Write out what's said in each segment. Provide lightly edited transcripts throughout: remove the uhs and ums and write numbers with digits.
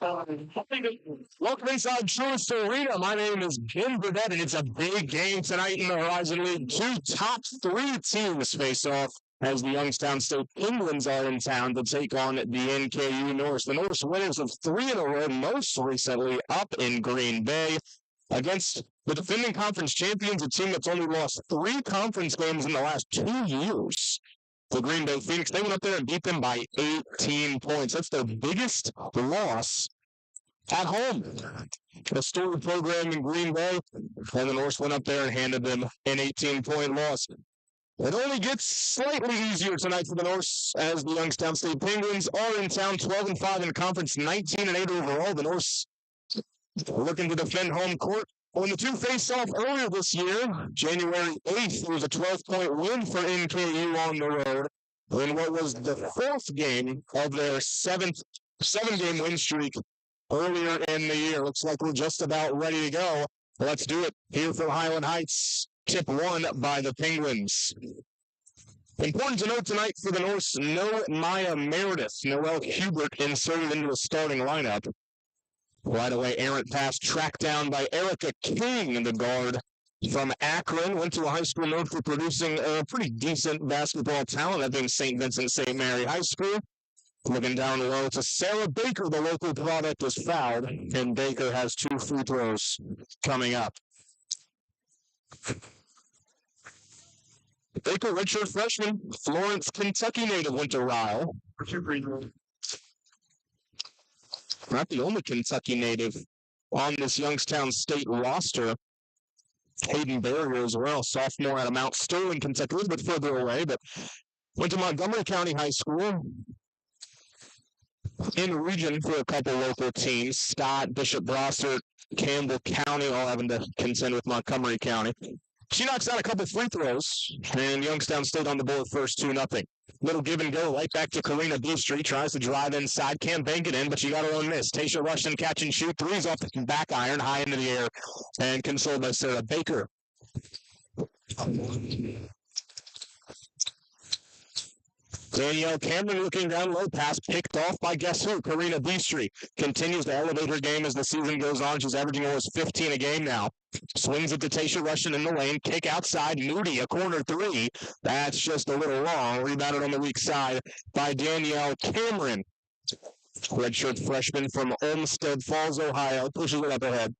Welcome inside Truist Arena. My name is Ben Burdette, and it's a big game tonight in the Horizon League. Two top three teams face off as the Youngstown State Penguins are in town to take on the NKU Norse. The Norse winners of three in a row, most recently up in Green Bay against the defending conference champions, a team that's only lost three conference games in the last 2 years. The Green Bay Phoenix, they went up there and beat them by 18 points. That's their biggest loss at home. A storied program in Green Bay, and the Norse went up there and handed them an 18-point loss. It only gets slightly easier tonight for the Norse as the Youngstown State Penguins are in town, 12-5 in the conference, 19-8 overall. The Norse looking to defend home court. When the two faced off earlier this year, January 8th, it was a 12-point win for NKU on the road in what was the fourth game of their seven-game win streak earlier in the year. Looks like we're just about ready to go. Let's do it here from Highland Heights. Tip one by the Penguins. Important to note tonight for the Norse, no Maya Meredith. Noelle Hubert inserted into the starting lineup. Right away, errant pass tracked down by Erica King, the guard from Akron. Went to a high school known for producing a pretty decent basketball talent, that being St. Vincent St. Mary High School. Looking down low to Sarah Baker, the local product, is fouled, and Baker has 2 free throws coming up. Baker, redshirt freshman, Florence, Kentucky native, went to Ryle. Not the only Kentucky native on this Youngstown State roster. Hayden Barrier as well, sophomore out of Mount Sterling, Kentucky, a little bit further away, but went to Montgomery County High School. In the region for a couple local teams, Scott, Bishop Brossart, Campbell County, all having to contend with Montgomery County. She knocks out a couple free throws, and Youngstown State on the board first 2-0. Little give and go, right back to Karina Boostry, tries to drive inside, can't bank it in, but she got her own miss. Tasha Rushton catch and shoot, threes off the back iron, high into the air, and consoled by Sarah Baker. Danielle Cameron looking down low, pass picked off by guess who? Karina Boostry continues to elevate her game as the season goes on. She's averaging almost 15 a game now. Swings it to Tasha Rushton in the lane. Kick outside. Moody, a corner three. That's just a little long. Rebounded on the weak side by Danielle Cameron. Redshirt freshman from Olmsted Falls, Ohio. Pushes it up ahead.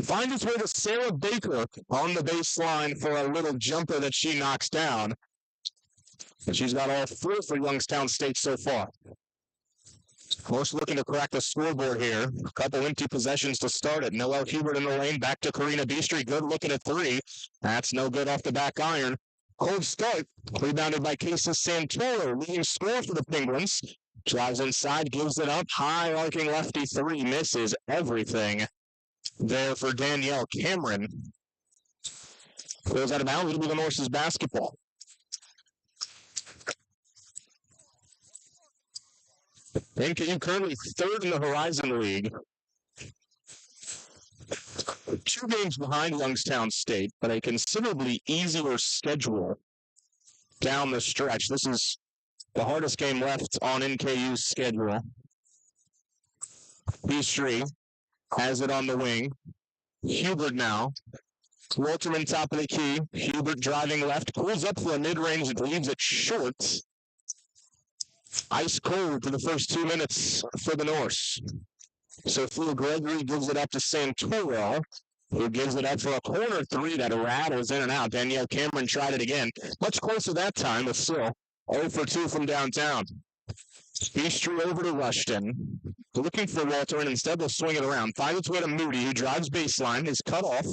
Finds its way to Sarah Baker on the baseline for a little jumper that she knocks down. And she's got all 4 for Youngstown State so far. Most looking to crack the scoreboard here. A couple empty possessions to start it. Noelle Hubert in the lane. Back to Karina Boostry. Good looking at 3. That's no good off the back iron. Cold start. Rebounded by Casey Santoro. Leading score for the Penguins. Drives inside. Gives it up. High arcing lefty 3. Misses everything. There for Danielle Cameron. Goes out of bounds. It'll be the Norse's basketball. NKU currently 3rd in the Horizon League. 2 games behind Youngstown State, but a considerably easier schedule down the stretch. This is the hardest game left on NKU's schedule. Boostry has it on the wing. Hubert now. Walterman top of the key. Hubert driving left. Pulls up for a mid-range and leaves it short. Ice cold for the first 2 minutes for the Norse. Sophia Gregory gives it up to Santoro, who gives it up for a corner 3 that rattles in and out. Danielle Cameron tried it again. Much closer that time, but still 0 for 2 from downtown. Boostry over to Rushton. Looking for Walter, and instead they'll swing it around. Finds its way to Moody, who drives baseline, is cut off.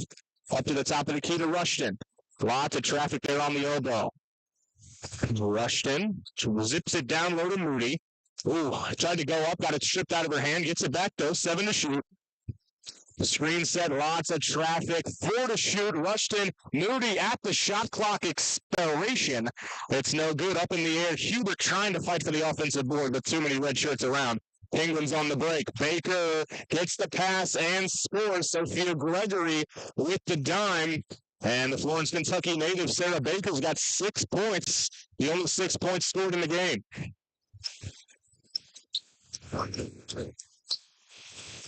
Up to the top of the key to Rushton. Lots of traffic there on the elbow. Rushton zips it down low to Moody. Ooh, tried to go up, got it stripped out of her hand, gets it back though, 7 to shoot. The screen set, lots of traffic, 4 to shoot. Rushton, Moody at the shot clock expiration. It's no good, up in the air. Hubert trying to fight for the offensive board, but too many red shirts around. Penguins on the break. Baker gets the pass and scores. Sophia Gregory with the dime. And the Florence, Kentucky native Sarah Baker's got 6 points. The only 6 points scored in the game.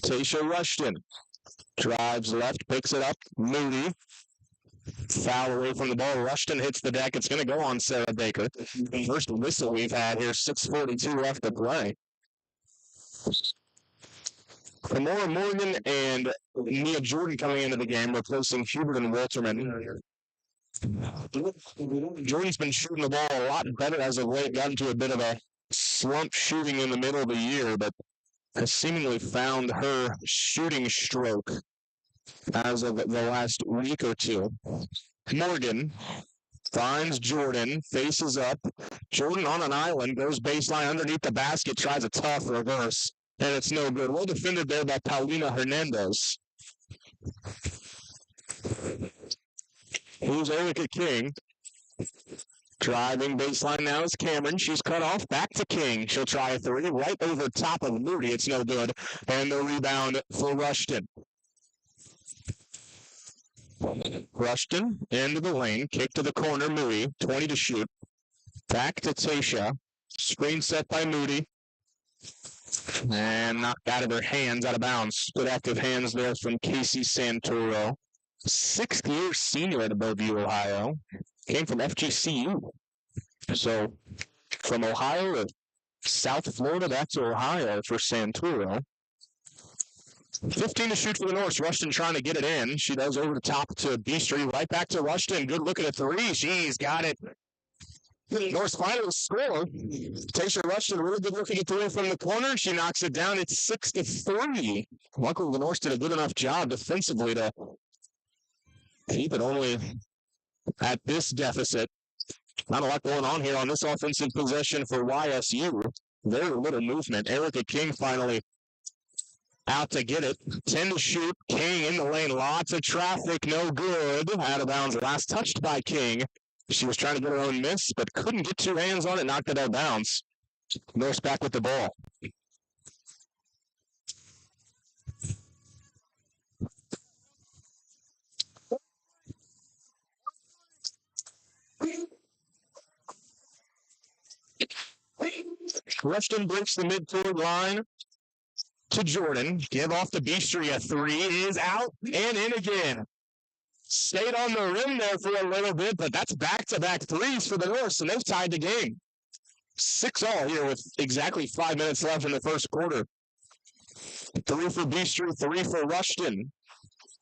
Tasha Rushton drives left, picks it up. Moody. Foul away from the ball. Rushton hits the deck. It's going to go on Sarah Baker. First whistle we've had here. 6:42 left to play. Kimora Morgan and Nia Jordan coming into the game, replacing Hubert and Walterman. Jordan's been shooting the ball a lot better as of late. Got into a bit of a slump shooting in the middle of the year, but has seemingly found her shooting stroke as of the last week or two. Morgan finds Jordan, faces up. Jordan on an island, goes baseline underneath the basket, tries a tough reverse, and it's no good. Well defended there by Paulina Hernandez. Here's Erica King. Driving baseline now is Cameron. She's cut off. Back to King. She'll try a three right over top of Moody. It's no good. And the rebound for Rushton. Rushton into the lane. Kick to the corner. Moody. 20 to shoot. Back to Tasha. Screen set by Moody. And knocked out of her hands, out of bounds. Good active hands there from Casey Santoro. 6th-year senior at Bellevue, Ohio. Came from FGCU. So, from Ohio to South Florida, back to Ohio for Santoro. 15 to shoot for the Norse. Rushton trying to get it in. She does over the top to Beastry. Right back to Rushton. Good look at a three. She's got it. Norse final score. Tasha Rushton, really good look at a three from the corner. She knocks it down. It's 6-3. Luckily, the Norse did a good enough job defensively to keep it only at this deficit. Not a lot going on here on this offensive possession for YSU. Very little movement. Erica King finally out to get it. 10 to shoot. King in the lane. Lots of traffic. No good. Out of bounds. Last touched by King. She was trying to get her own miss, but couldn't get two hands on it. Knocked it out of bounds. Norse back with the ball. Rushton breaks the midcourt line to Jordan. Give off to Beastry. A three is out and in again. Stayed on the rim there for a little bit, but that's back-to-back threes for the Norse, and they've tied the game. 6-all here with exactly 5 minutes left in the first quarter. 3 for Beastry, 3 for Rushton.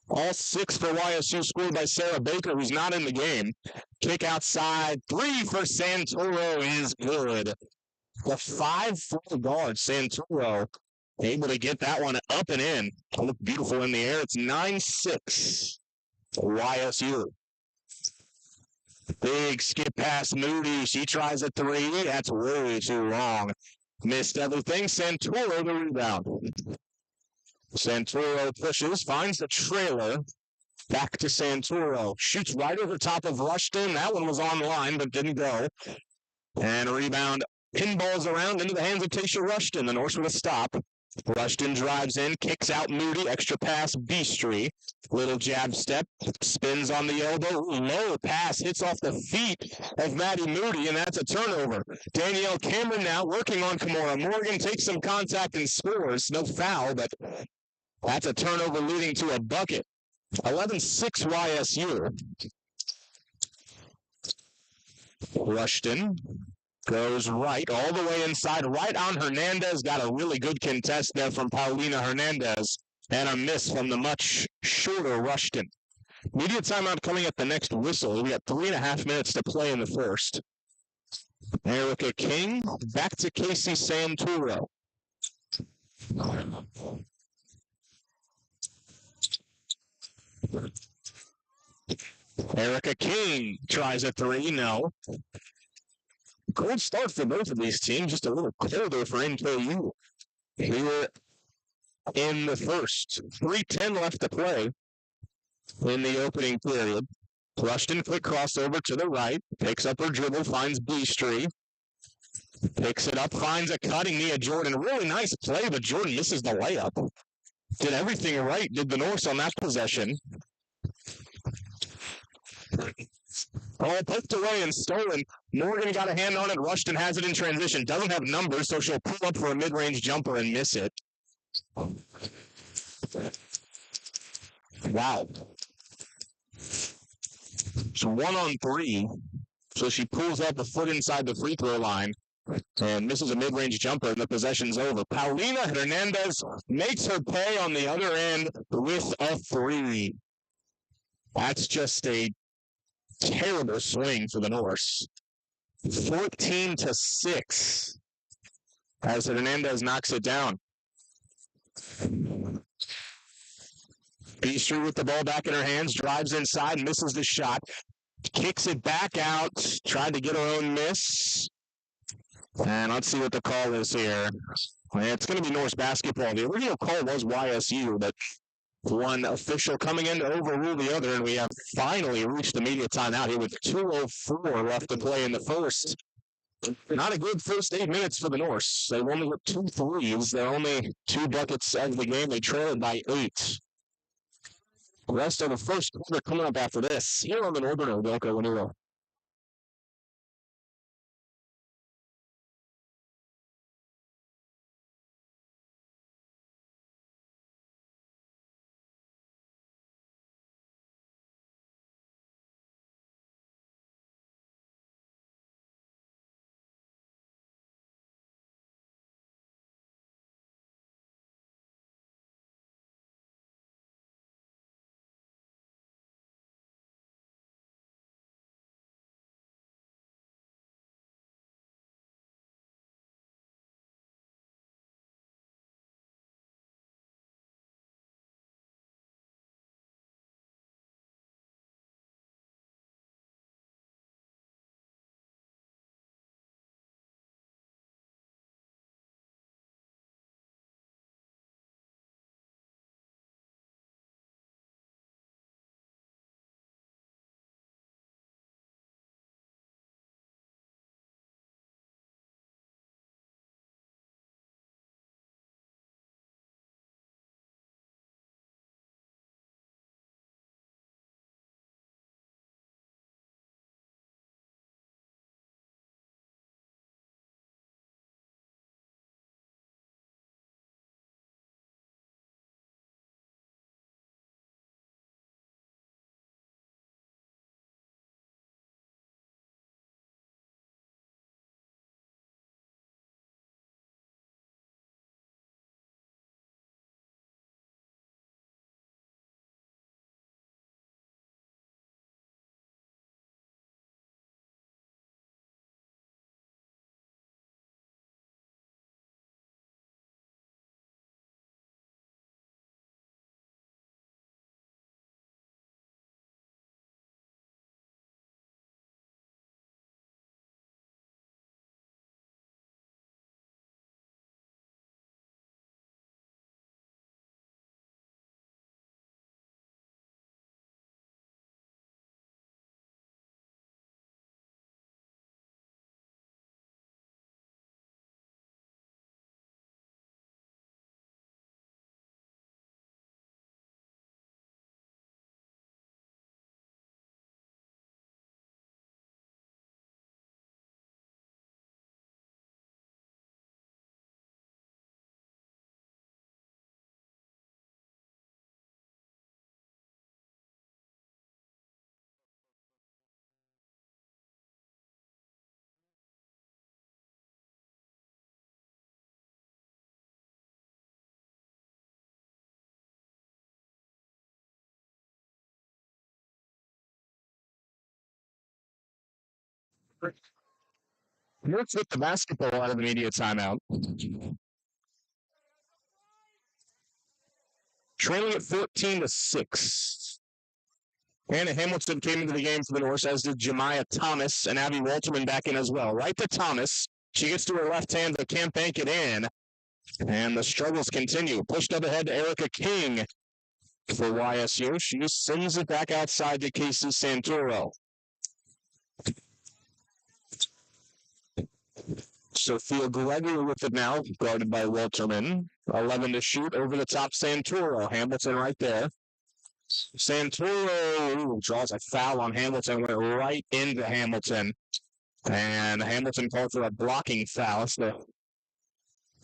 All 6 for YSU scored by Sarah Baker, who's not in the game. Kick outside. 3 for Santoro is good. The 5-4 guard, Santoro, able to get that one up and in. Look beautiful in the air. It's 9-6. YSU. Big skip past Moody. She tries a three. That's way too long. Missed everything. Santoro the rebound. Santoro pushes, finds the trailer. Back to Santoro. Shoots right over top of Rushton. That one was on line, but didn't go. And a rebound. Pinballs around into the hands of Tasha Rushton. The Norse with a stop. Rushton drives in, kicks out Moody, extra pass, Beastry. Little jab step, spins on the elbow, low pass, hits off the feet of Maddie Moody, and that's a turnover. Danielle Cameron now working on Kimora Morgan, takes some contact and scores. No foul, but that's a turnover leading to a bucket. 11-6 YSU. Rushton goes right, all the way inside, right on Hernandez. Got a really good contest there from Paulina Hernandez. And a miss from the much shorter Rushton. Media timeout coming at the next whistle. We got 3.5 minutes to play in the first. Erica King, back to Casey Santoro. Erica King tries a three, no. Cold start for both of these teams, just a little colder for NKU. Here in the first. 3:10 left to play in the opening period. Rushton, quick crossover to the right. Picks up her dribble, finds Beastry. Picks it up, finds a cutting Nia Jordan. Really nice play, but Jordan misses the layup. Did everything right, did the Norse on that possession. All poked away and stolen. Morgan got a hand on it. Rushton has it in transition. Doesn't have numbers, so she'll pull up for a mid-range jumper and miss it. Wow. So 1-on-3. So she pulls up a foot inside the free throw line and misses a mid-range jumper, and the possession's over. Paulina Hernandez makes her pay on the other end with a 3. That's just a terrible swing for the Norse. 14-6 as Hernandez knocks it down. Beastry with the ball back in her hands, drives inside, misses the shot, kicks it back out, tried to get her own miss. And let's see what the call is here. It's going to be Norse basketball. The original call was YSU, but one official coming in to overrule the other, and we have finally reached the media timeout here with 2:04 left to play in the first. Not a good first 8 minutes for the Norse. They've only got 2 threes. They're only 2 buckets of the game. They trailed by 8. The rest of the first quarter coming up after this here on the Northern Odoka Winero. Let's hit the basketball out of the media timeout. Trailing at 14-6. Hannah Hamilton came into the game for the Norse, as did Jemiah Thomas, and Abby Walterman back in as well. Right to Thomas. She gets to her left hand, but can't bank it in. And the struggles continue. Pushed up ahead to Erica King for YSU. She just sends it back outside to Casey Santoro. Sophia Gregory with it now, guarded by Walterman. 11 to shoot, over the top Santoro. Hamilton right there. Santoro draws a foul on Hamilton, went right into Hamilton. And Hamilton called for a blocking foul. It's the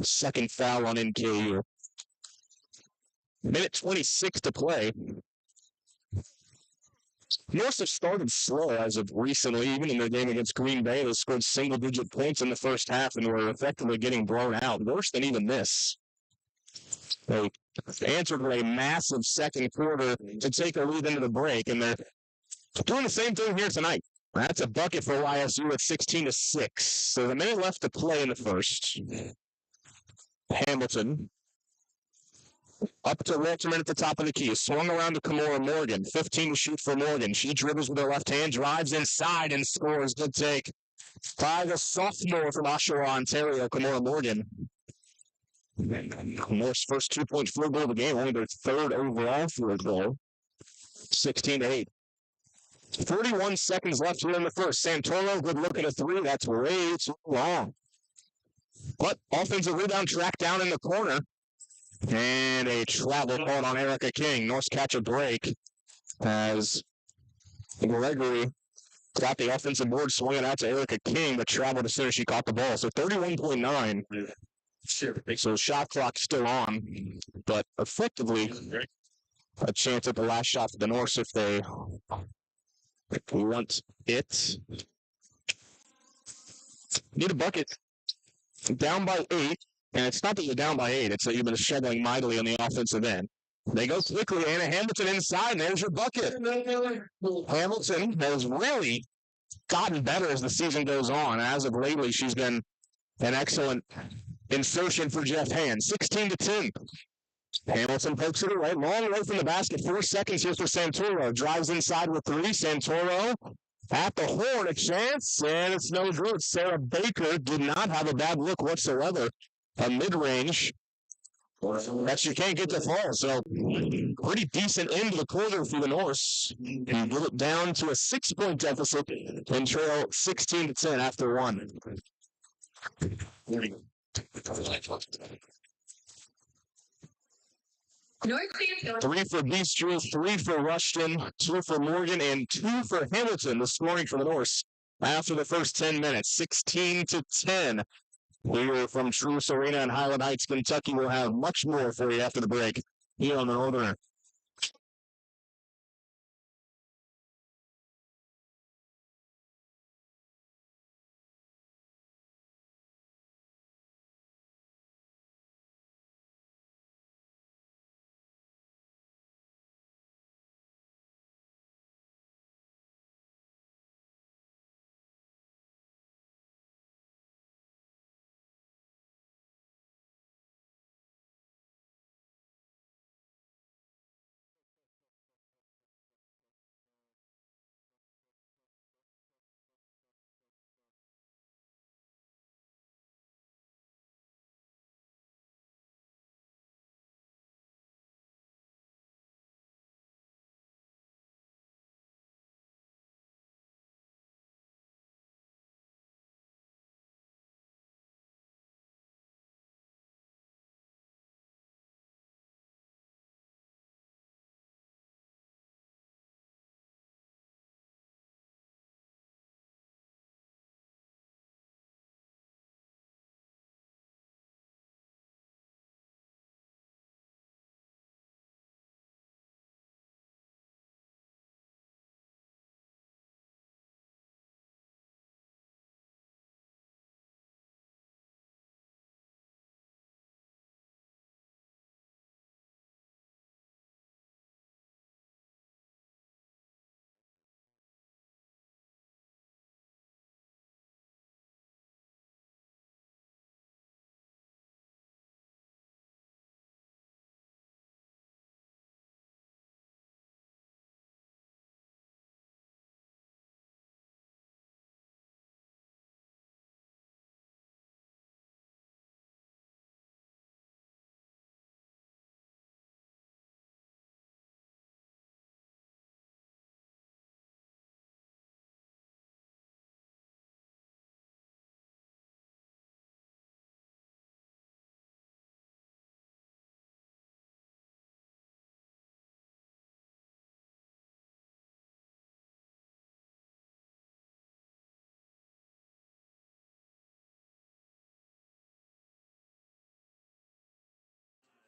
second foul on NKU. Minute 26 to play. Norse have started slow as of recently. Even in their game against Green Bay, they scored single-digit points in the first half and were effectively getting blown out. Worse than even this. They answered with a massive second quarter to take a lead into the break, and they're doing the same thing here tonight. That's a bucket for YSU at 16-6. So a minute left to play in the first. Hamilton up to Walterman at the top of the key. Swung around to Kimora Morgan. 15 to shoot for Morgan. She dribbles with her left hand, drives inside, and scores. Good take by the sophomore from Oshawa, Ontario, Kimora Morgan. North's first 2-point field goal of the game, only their third overall field goal. 16-8. 41 seconds left here in the first. Santoro, good look at a three. That's way too long. But offensive rebound tracked down in the corner. And a travel caught on Erica King. Norse catch a break as Gregory got the offensive board, swung it out to Erica King, but traveled as soon as she caught the ball. So 31.9. So shot clock still on, but effectively a chance at the last shot for the Norse if they want it. Need a bucket. Down by 8, and it's not that you're down by 8, it's that you've been struggling mightily on the offensive end. They go quickly, Anna Hamilton inside, and there's your bucket. Hamilton has really gotten better as the season goes on. As of lately, she's been an excellent insertion for Jeff Hand. 16-10. Hamilton pokes it away, long way from the basket. 4 seconds here for Santoro. Drives inside with 3. Santoro at the horn, a chance, and it's no good. Sarah Baker did not have a bad look whatsoever. A mid-range that she can't get to fall. So pretty decent end of the quarter for the Norse. And get it down to a 6-point deficit and trail 16-10 after 1. 3 for Bistro, 3 for Rushton, 2 for Morgan, and 2 for Hamilton, the scoring for the Norse after the first 10 minutes. 16-10. Here from Truist Arena in Highland Heights, Kentucky. We'll have much more for you after the break here on the Northerner.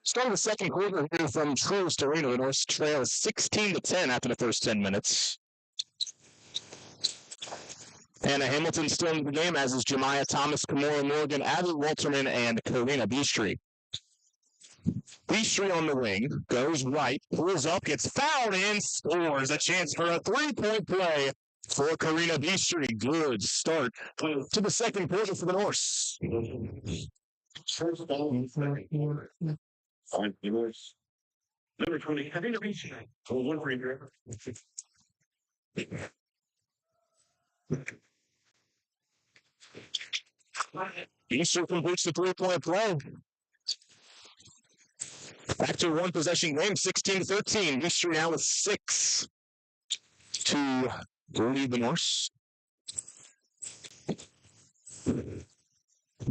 Start of the second quarter here from Truist Arena. The Norse trail is 16-10 after the first 10 minutes. Anna Hamilton still in the game, as is Jemiah Thomas, Kamora Morgan, Abby Walterman, and Karina Beastry. Beastry on the wing, goes right, pulls up, gets fouled, and scores. A chance for a three-point play for Karina Beastry. Good start to the second quarter for the Norse. Number 20, Karina Beastry. One for you. Beastry completes the three-point play. Back to one possession game, 16-13. Beastry now with 6 to lead the Norse.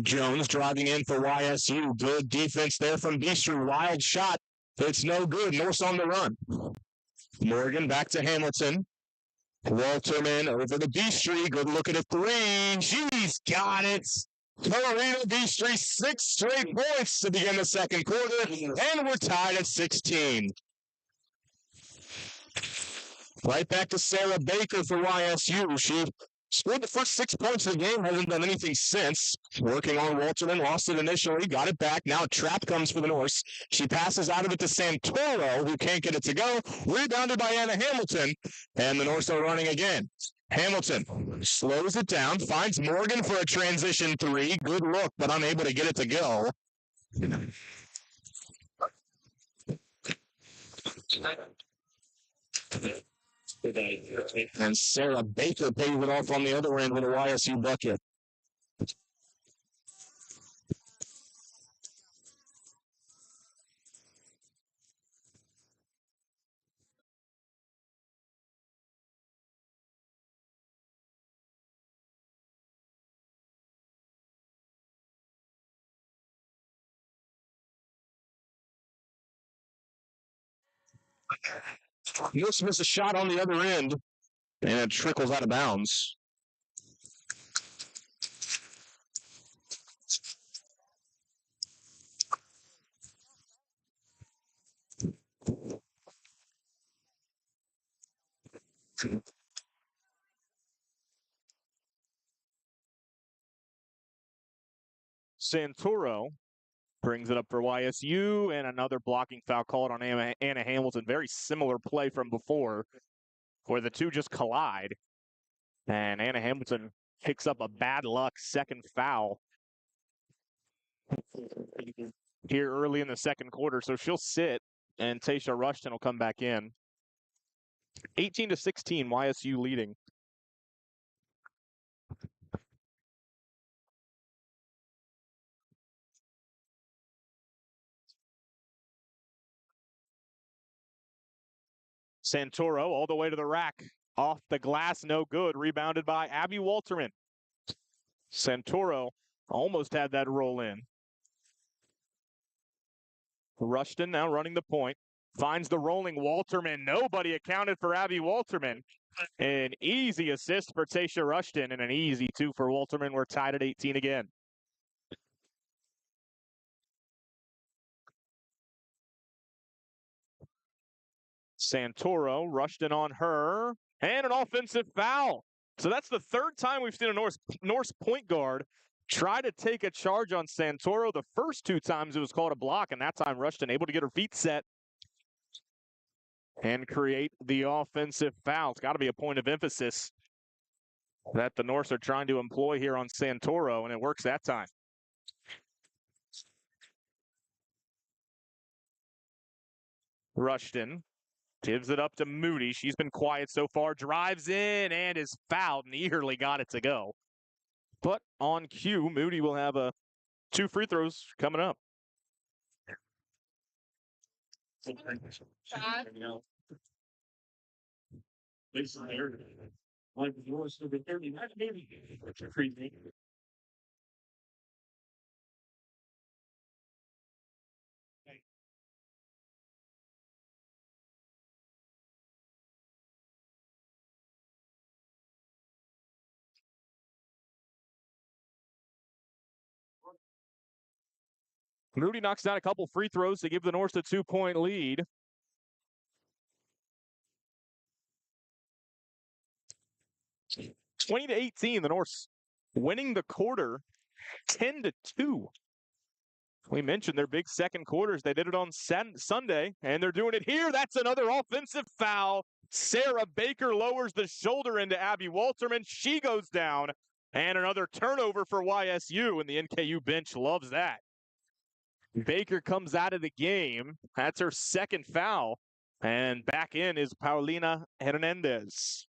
Jones driving in for YSU. Good defense there from Beastry. Wild shot. It's no good. Norse on the run. Morgan back to Hamilton. Walterman over the Beastry. Good look at a three. She's got it. Karina Beastry, 6 straight points to begin the second quarter, and we're tied at 16. Right back to Sarah Baker for YSU. She scored the first 6 points of the game, hasn't done anything since. Working on Walterman, lost it initially, got it back. Now a trap comes for the Norse. She passes out of it to Santoro, who can't get it to go. Rebounded by Anna Hamilton, and the Norse are running again. Hamilton slows it down, finds Morgan for a transition three. Good look, but unable to get it to go. And Sarah Baker pays it off on the other end with a YSU bucket. Norse misses a shot on the other end, and it trickles out of bounds. Santoro brings it up for YSU, and another blocking foul called on Anna Hamilton. Very similar play from before, where the two just collide. And Anna Hamilton picks up a bad luck second foul here early in the second quarter. So she'll sit, and Tasha Rushton will come back in. 18-16, YSU leading. Santoro all the way to the rack. Off the glass, no good. Rebounded by Abby Walterman. Santoro almost had that roll in. Rushton now running the point. Finds the rolling Walterman. Nobody accounted for Abby Walterman. An easy assist for Tasha Rushton and an easy 2 for Walterman. We're tied at 18 again. Santoro, Rushton on her, and an offensive foul. So that's the third time we've seen a Norse point guard try to take a charge on Santoro. The first 2 times it was called a block, and that time Rushton able to get her feet set and create the offensive foul. It's got to be a point of emphasis that the Norse are trying to employ here on Santoro, and it works that time. Rushton gives it up to Moody. She's been quiet so far. Drives in and is fouled. Nearly got it to go. But on cue, Moody will have 2 free throws coming up. Moody knocks down a couple free throws to give the Norse a 2-point lead. (20-18), the Norse winning the quarter 10-2. We mentioned their big second quarters. They did it on Sunday, and they're doing it here. That's another offensive foul. Sarah Baker lowers the shoulder into Abby Walterman. She goes down, and another turnover for YSU, and the NKU bench loves that. Baker comes out of the game. That's her second foul, and back in is Paulina Hernandez,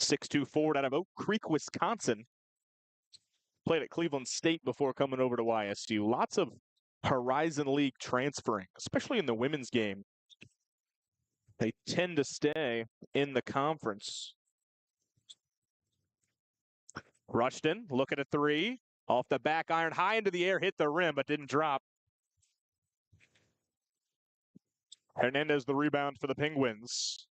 6'2" forward out of Oak Creek, Wisconsin. Played at Cleveland State before coming over to YSU. Lots of Horizon League transferring, especially in the women's game. They tend to stay in the conference. Rushton looking at three. Off the back iron, high into the air, hit the rim, but didn't drop. Hernandez the rebound for the Penguins.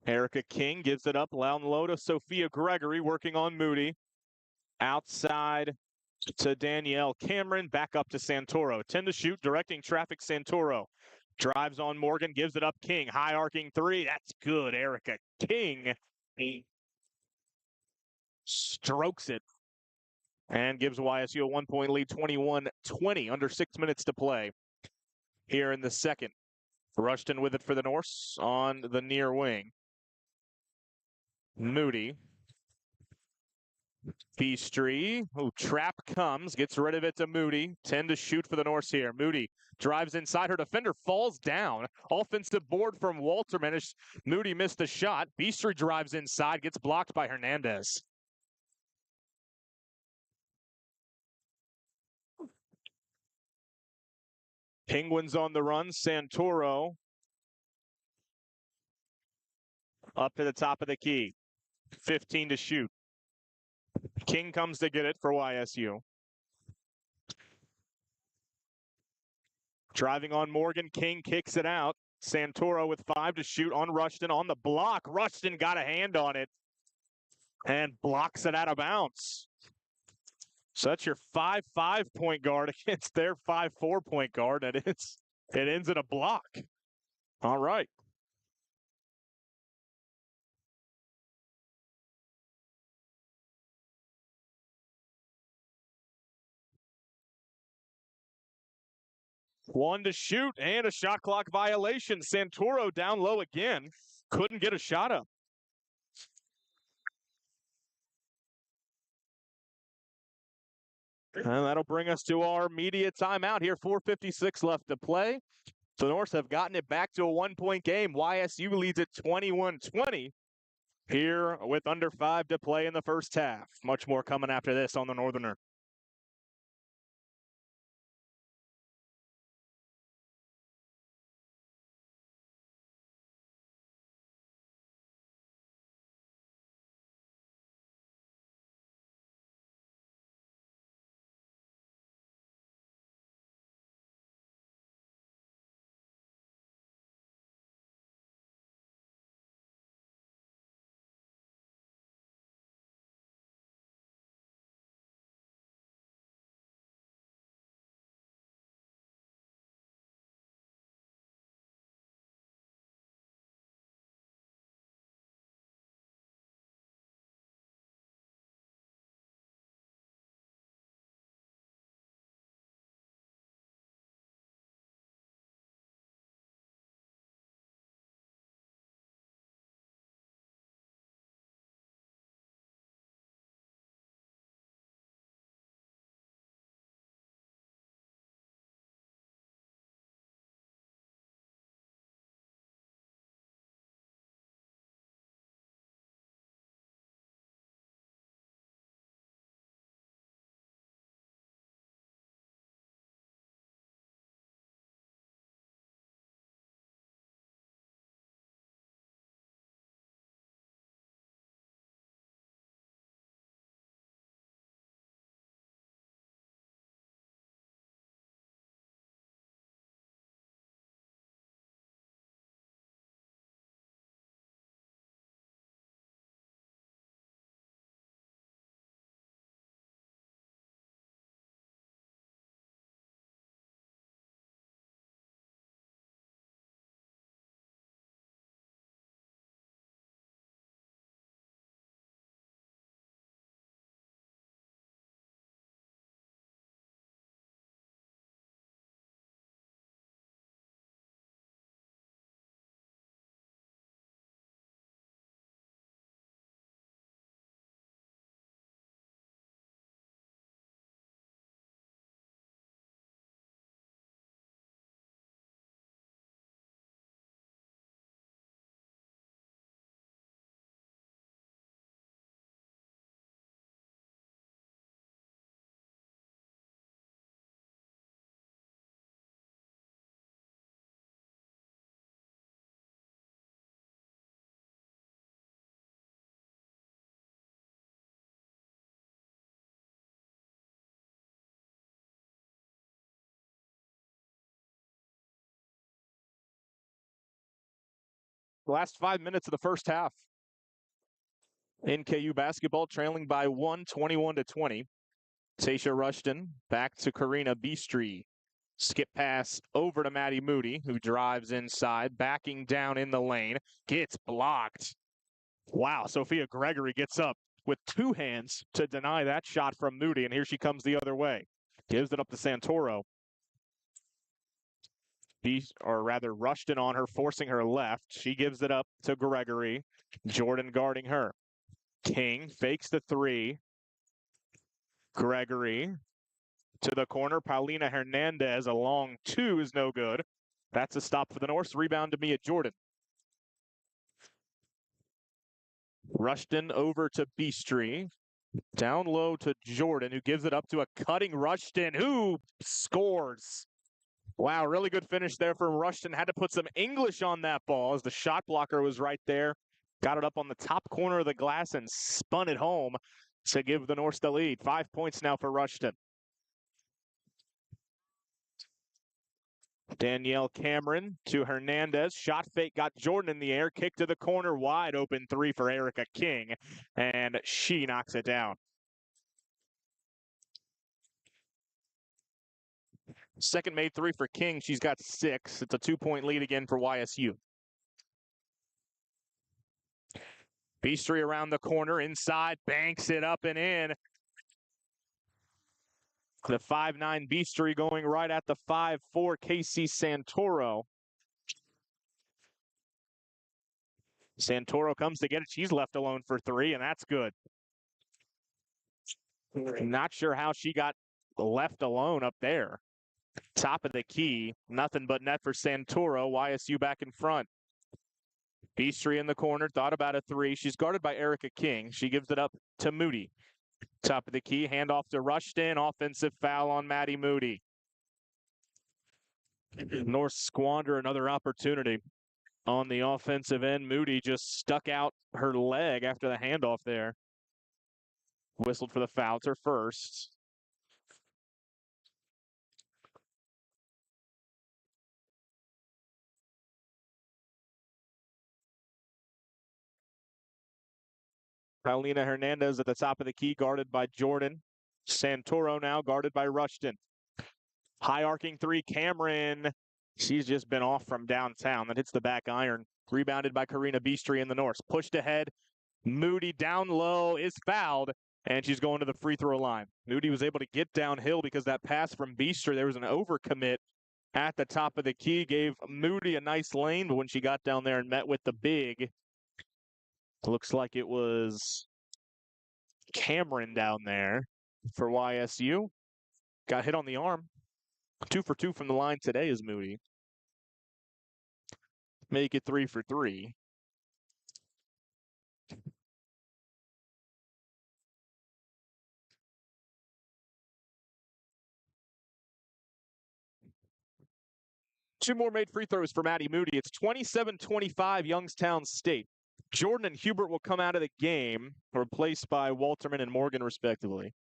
Erica King gives it up, down low to Sophia Gregory, working on Moody. Outside to Danielle Cameron, back up to Santoro. 10 to shoot, directing traffic. Santoro drives on Morgan, gives it up. King, high arcing three. That's good. Erica King strokes it and gives YSU a 1-point lead, 21-20, under 6 minutes to play here in the second. Rushton with it for the Norse on the near wing. Moody. Peastree, trap comes, gets rid of it to Moody. 10 to shoot for the Norse here. Moody drives inside. Her defender falls down. Offensive board from Walterman as Moody missed the shot. Peastree drives inside, gets blocked by Hernandez. Penguins on the run. Santoro up to the top of the key. 15 to shoot. King comes to get it for YSU. Driving on Morgan, King kicks it out. Santoro with 5 to shoot on Rushton on the block. Rushton got a hand on it and blocks it out of bounds. So that's your 5-5 point guard against their 5-4 point guard, and it ends in a block. All right. One to shoot and a shot clock violation. Santoro down low again. Couldn't get a shot up. And that'll bring us to our media timeout here. 4:56 left to play. The Norse have gotten it back to a 1-point game. YSU leads it 21-20 here with under 5 to play in the first half. Much more coming after this on the Northerner. last 5 minutes of the first half. NKU basketball trailing by 1, 21-20. Tasha Rushton back to Karina Beastry. Skip pass over to Maddie Moody, who drives inside, backing down in the lane. Gets blocked. Wow, Sophia Gregory gets up with two hands to deny that shot from Moody, and here she comes the other way. Gives it up to Santoro. Rushton on her, forcing her left. She gives it up to Gregory. Jordan guarding her. King fakes the three. Gregory to the corner. Paulina Hernandez, a long two is no good. That's a stop for the Norse. Rebound to Mia Jordan. Rushton over to Beastry. Down low to Jordan, who gives it up to a cutting Rushton, who scores. Wow, really good finish there from Rushton. Had to put some English on that ball as the shot blocker was right there. Got it up on the top corner of the glass and spun it home to give the Norse the lead. 5 points now for Rushton. Danielle Cameron to Hernandez. Shot fake, got Jordan in the air. Kick to the corner, wide open three for Erica King, and she knocks it down. Second made three for King. She's got 6. It's a 2-point lead again for YSU. Beastry around the corner, inside, banks it up and in. The 5'9" Beastry going right at the 5'4" Casey Santoro. Santoro comes to get it. She's left alone for 3, and that's good. Not sure how she got left alone up there. Top of the key. Nothing but net for Santoro. YSU back in front. Beastry in the corner. Thought about a 3. She's guarded by Erica King. She gives it up to Moody. Top of the key. Handoff to Rushton. Offensive foul on Maddie Moody. Norse squander another opportunity. On the offensive end, Moody just stuck out her leg after the handoff there. Whistled for the foul. It's her first. Paulina Hernandez at the top of the key, guarded by Jordan. Santoro now guarded by Rushton. High arcing 3, Cameron. She's just been off from downtown. That hits the back iron. Rebounded by Karina Beastry in the Norse. Pushed ahead. Moody down low is fouled, and she's going to the free throw line. Moody was able to get downhill because that pass from Beastry, there was an overcommit at the top of the key. Gave Moody a nice lane, but when she got down there and met with the big, looks like it was Cameron down there for YSU. Got hit on the arm. 2 for 2 from the line today is Moody. Make it 3 for 3. Two more made free throws for Maddie Moody. It's 27-25 Youngstown State. Jordan and Hubert will come out of the game, replaced by Walterman and Morgan, respectively.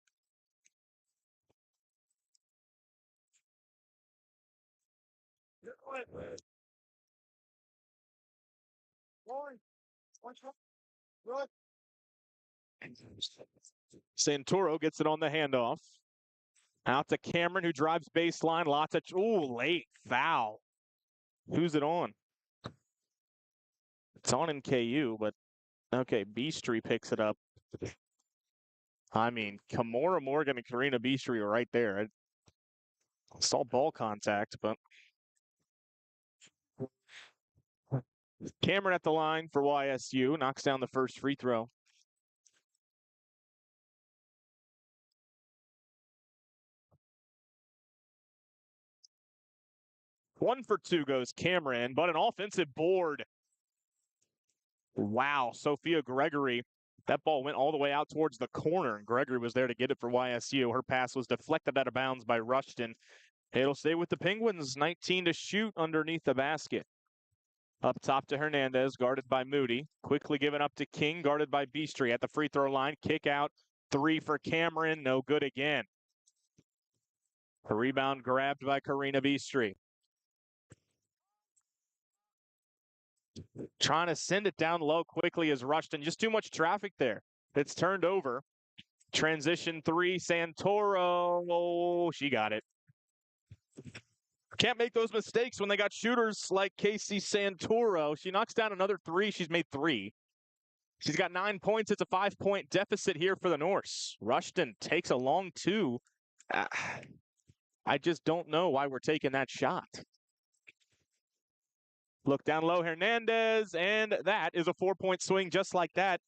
Santoro gets it on the handoff. Out to Cameron, who drives baseline. Lots of... Ooh, late foul. Who's it on? It's on NKU, but... Okay, Beastry picks it up. I mean, Kimora Morgan and Karina Beastry are right there. I saw ball contact, but... Cameron at the line for YSU. Knocks down the first free throw. One for 2 goes Cameron, but an offensive board. Wow, Sophia Gregory. That ball went all the way out towards the corner, and Gregory was there to get it for YSU. Her pass was deflected out of bounds by Rushton. It'll stay with the Penguins. 19 to shoot underneath the basket. Up top to Hernandez, guarded by Moody. Quickly given up to King, guarded by Beastry at the free throw line. Kick out, 3 for Cameron, no good again. A rebound grabbed by Karina Beastry. Trying to send it down low quickly as Rushton. Just too much traffic there. It's turned over. Transition 3, Santoro. Oh, she got it. Can't make those mistakes when they got shooters like Casey Santoro. She knocks down another 3. She's made 3. She's got 9 points. It's a 5-point deficit here for the Norse. Rushton takes a long 2. I just don't know why we're taking that shot. Look down low, Hernandez, and that is a 4-point swing just like that.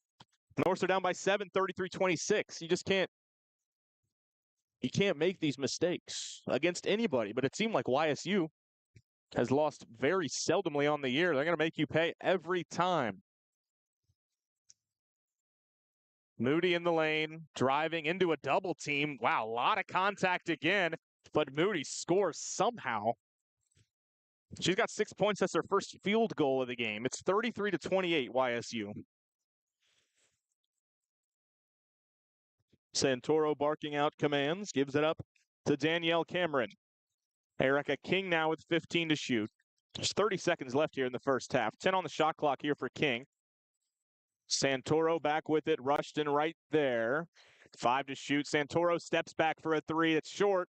Norse are down by 7, 33-26. You just can't make these mistakes against anybody, but it seemed like YSU has lost very seldomly on the year. They're going to make you pay every time. Moody in the lane, driving into a double team. Wow, a lot of contact again, but Moody scores somehow. She's got 6 points. That's her first field goal of the game. It's 33-28 YSU. Santoro barking out commands, gives it up to Danielle Cameron. Erica King now with 15 to shoot. There's 30 seconds left here in the first half. 10 on the shot clock here for King. Santoro back with it. Rushton right there. 5 to shoot. Santoro steps back for a 3. It's short.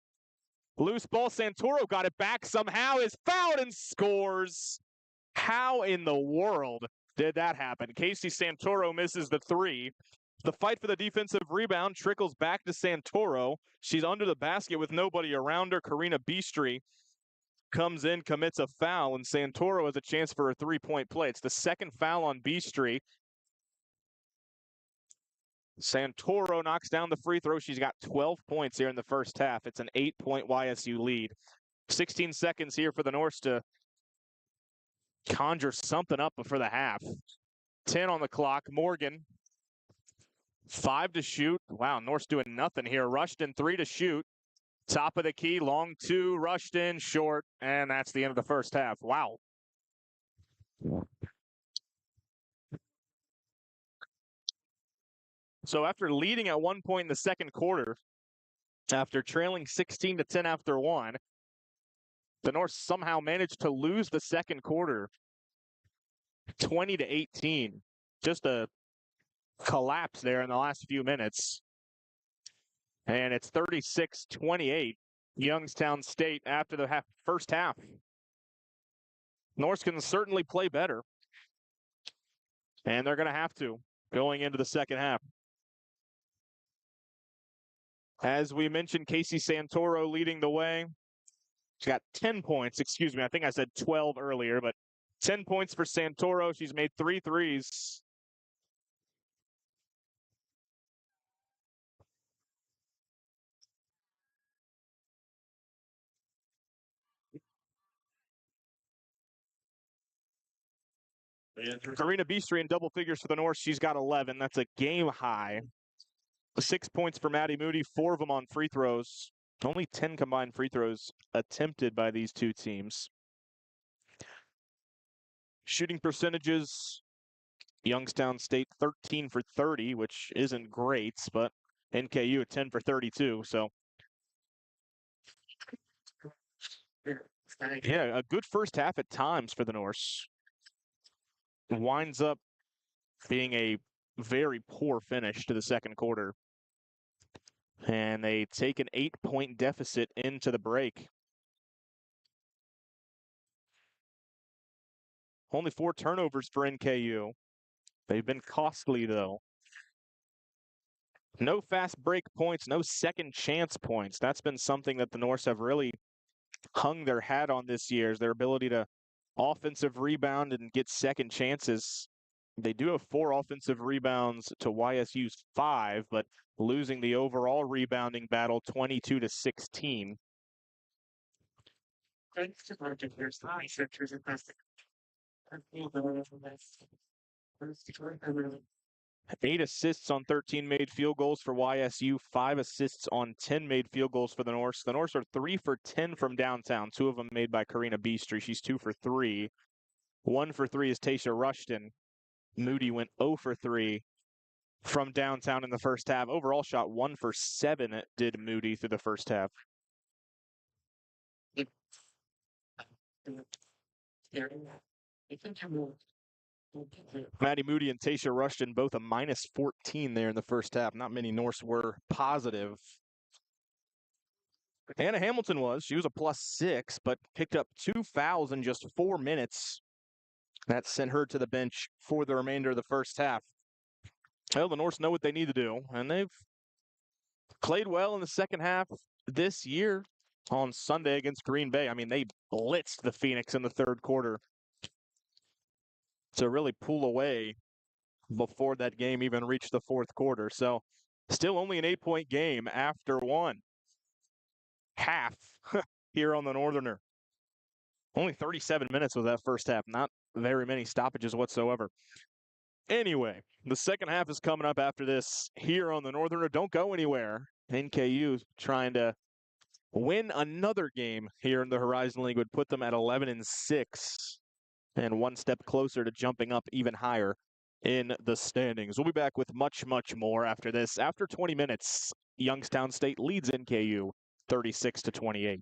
Loose ball. Santoro got it back somehow. Is fouled and scores. How in the world did that happen? Casey Santoro misses the 3. The fight for the defensive rebound trickles back to Santoro. She's under the basket with nobody around her. Karina Beastry comes in, commits a foul, and Santoro has a chance for a 3-point play. It's the second foul on Beastry. Santoro knocks down the free throw. She's got 12 points here in the first half. It's an 8-point YSU lead. 16 seconds here for the Norse to conjure something up before the half. 10 on the clock. Morgan, 5 to shoot. Wow, Norse doing nothing here. Rushton, 3 to shoot. Top of the key, long 2. Rushton, short, and that's the end of the first half. Wow. So after leading at one point in the second quarter, after trailing 16-10 after 1, the Norse somehow managed to lose the second quarter 20-18. Just a collapse there in the last few minutes. And it's 36-28, Youngstown State after the first half. Norse can certainly play better. And they're going to have to going into the second half. As we mentioned, Casey Santoro leading the way. She's got 10 points. Excuse me, I think I said 12 earlier, but 10 points for Santoro. She's made 3 threes. Karina Beastry in double figures for the Norse. She's got 11. That's a game high. 6 points for Maddie Moody, 4 of them on free throws. Only 10 combined free throws attempted by these two teams. Shooting percentages, Youngstown State 13 for 30, which isn't great, but NKU at 10 for 32. So, yeah, a good first half at times for the Norse. Winds up being a very poor finish to the second quarter. And they take an 8-point deficit into the break. Only 4 turnovers for NKU. They've been costly, though. No fast break points, no second chance points. That's been something that the Norse have really hung their hat on this year, is their ability to offensive rebound and get second chances. They do have 4 offensive rebounds to YSU's 5, but losing the overall rebounding battle 22-16. 8 assists on 13 made field goals for YSU, 5 assists on 10 made field goals for the Norse. The Norse are 3 for 10 from downtown, 2 of them made by Karina Beastry. She's 2 for 3. 1 for 3 is Tasha Rushton. Moody went 0 for 3 from downtown in the first half. Overall shot 1 for 7 did Moody through the first half. Maddie Moody and Tasha Rushton both a minus 14 there in the first half. Not many Norse were positive. Anna Hamilton was. She was a +6, but picked up 2 fouls in just 4 minutes. That sent her to the bench for the remainder of the first half. Well, the Norse know what they need to do, and they've played well in the second half this year on Sunday against Green Bay. I mean, they blitzed the Phoenix in the third quarter to really pull away before that game even reached the fourth quarter. So still only an 8-point game after one half here on the Northerner. Only 37 minutes was that first half. Not very many stoppages whatsoever. Anyway, the second half is coming up after this here on the Northerner. Don't go anywhere. NKU trying to win another game here in the Horizon League would put them at 11-6 and one step closer to jumping up even higher in the standings. We'll be back with much, much more after this. After 20 minutes, Youngstown State leads NKU 36-28.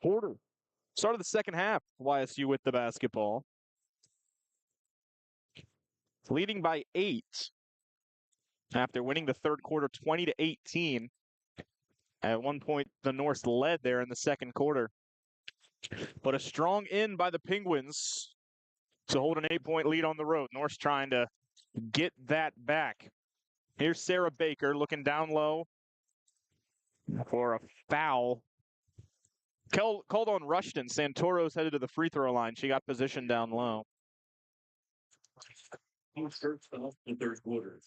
quarter. Start of the second half, YSU with the basketball. Leading by 8 after winning the third quarter 20-18. At one point, the Norse led there in the second quarter. But a strong in by the Penguins to hold an 8-point lead on the road. Norse trying to get that back. Here's Sarah Baker looking down low for a foul. Called on Rushton. Santoro's headed to the free throw line. She got positioned down low. The third quarter.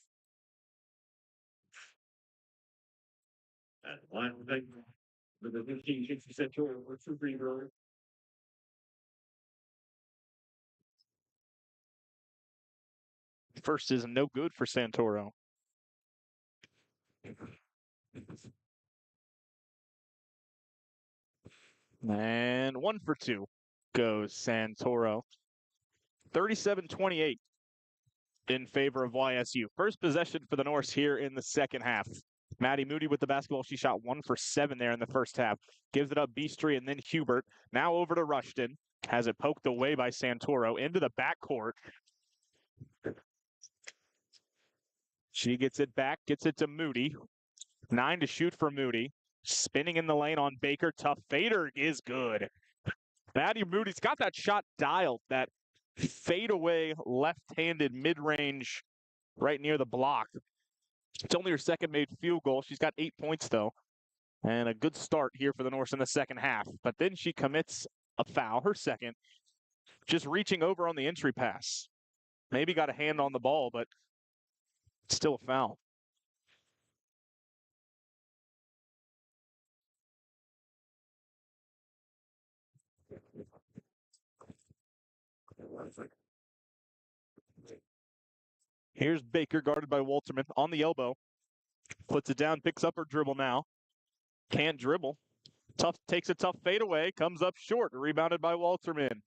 Line with the 15-60 or two free throws. First is no good for Santoro. And 1 for 2 goes Santoro. 37-28 in favor of YSU. First possession for the Norse here in the second half. Maddie Moody with the basketball. She shot 1 for 7 there in the first half. Gives it up Beastry and then Hubert. Now over to Rushton. Has it poked away by Santoro into the backcourt. She gets it back, gets it to Moody. 9 to shoot for Moody. Spinning in the lane on Baker. Tough fader is good. Maddie Moody's got that shot dialed. That fadeaway left-handed mid-range right near the block. It's only her second made field goal. She's got 8 points, though. And a good start here for the Norse in the second half. But then she commits a foul, her second, just reaching over on the entry pass. Maybe got a hand on the ball, but still a foul. Here's Baker guarded by Walterman on the elbow. Puts it down, picks up her dribble now. Can't dribble. Takes a tough fadeaway, comes up short, rebounded by Walterman.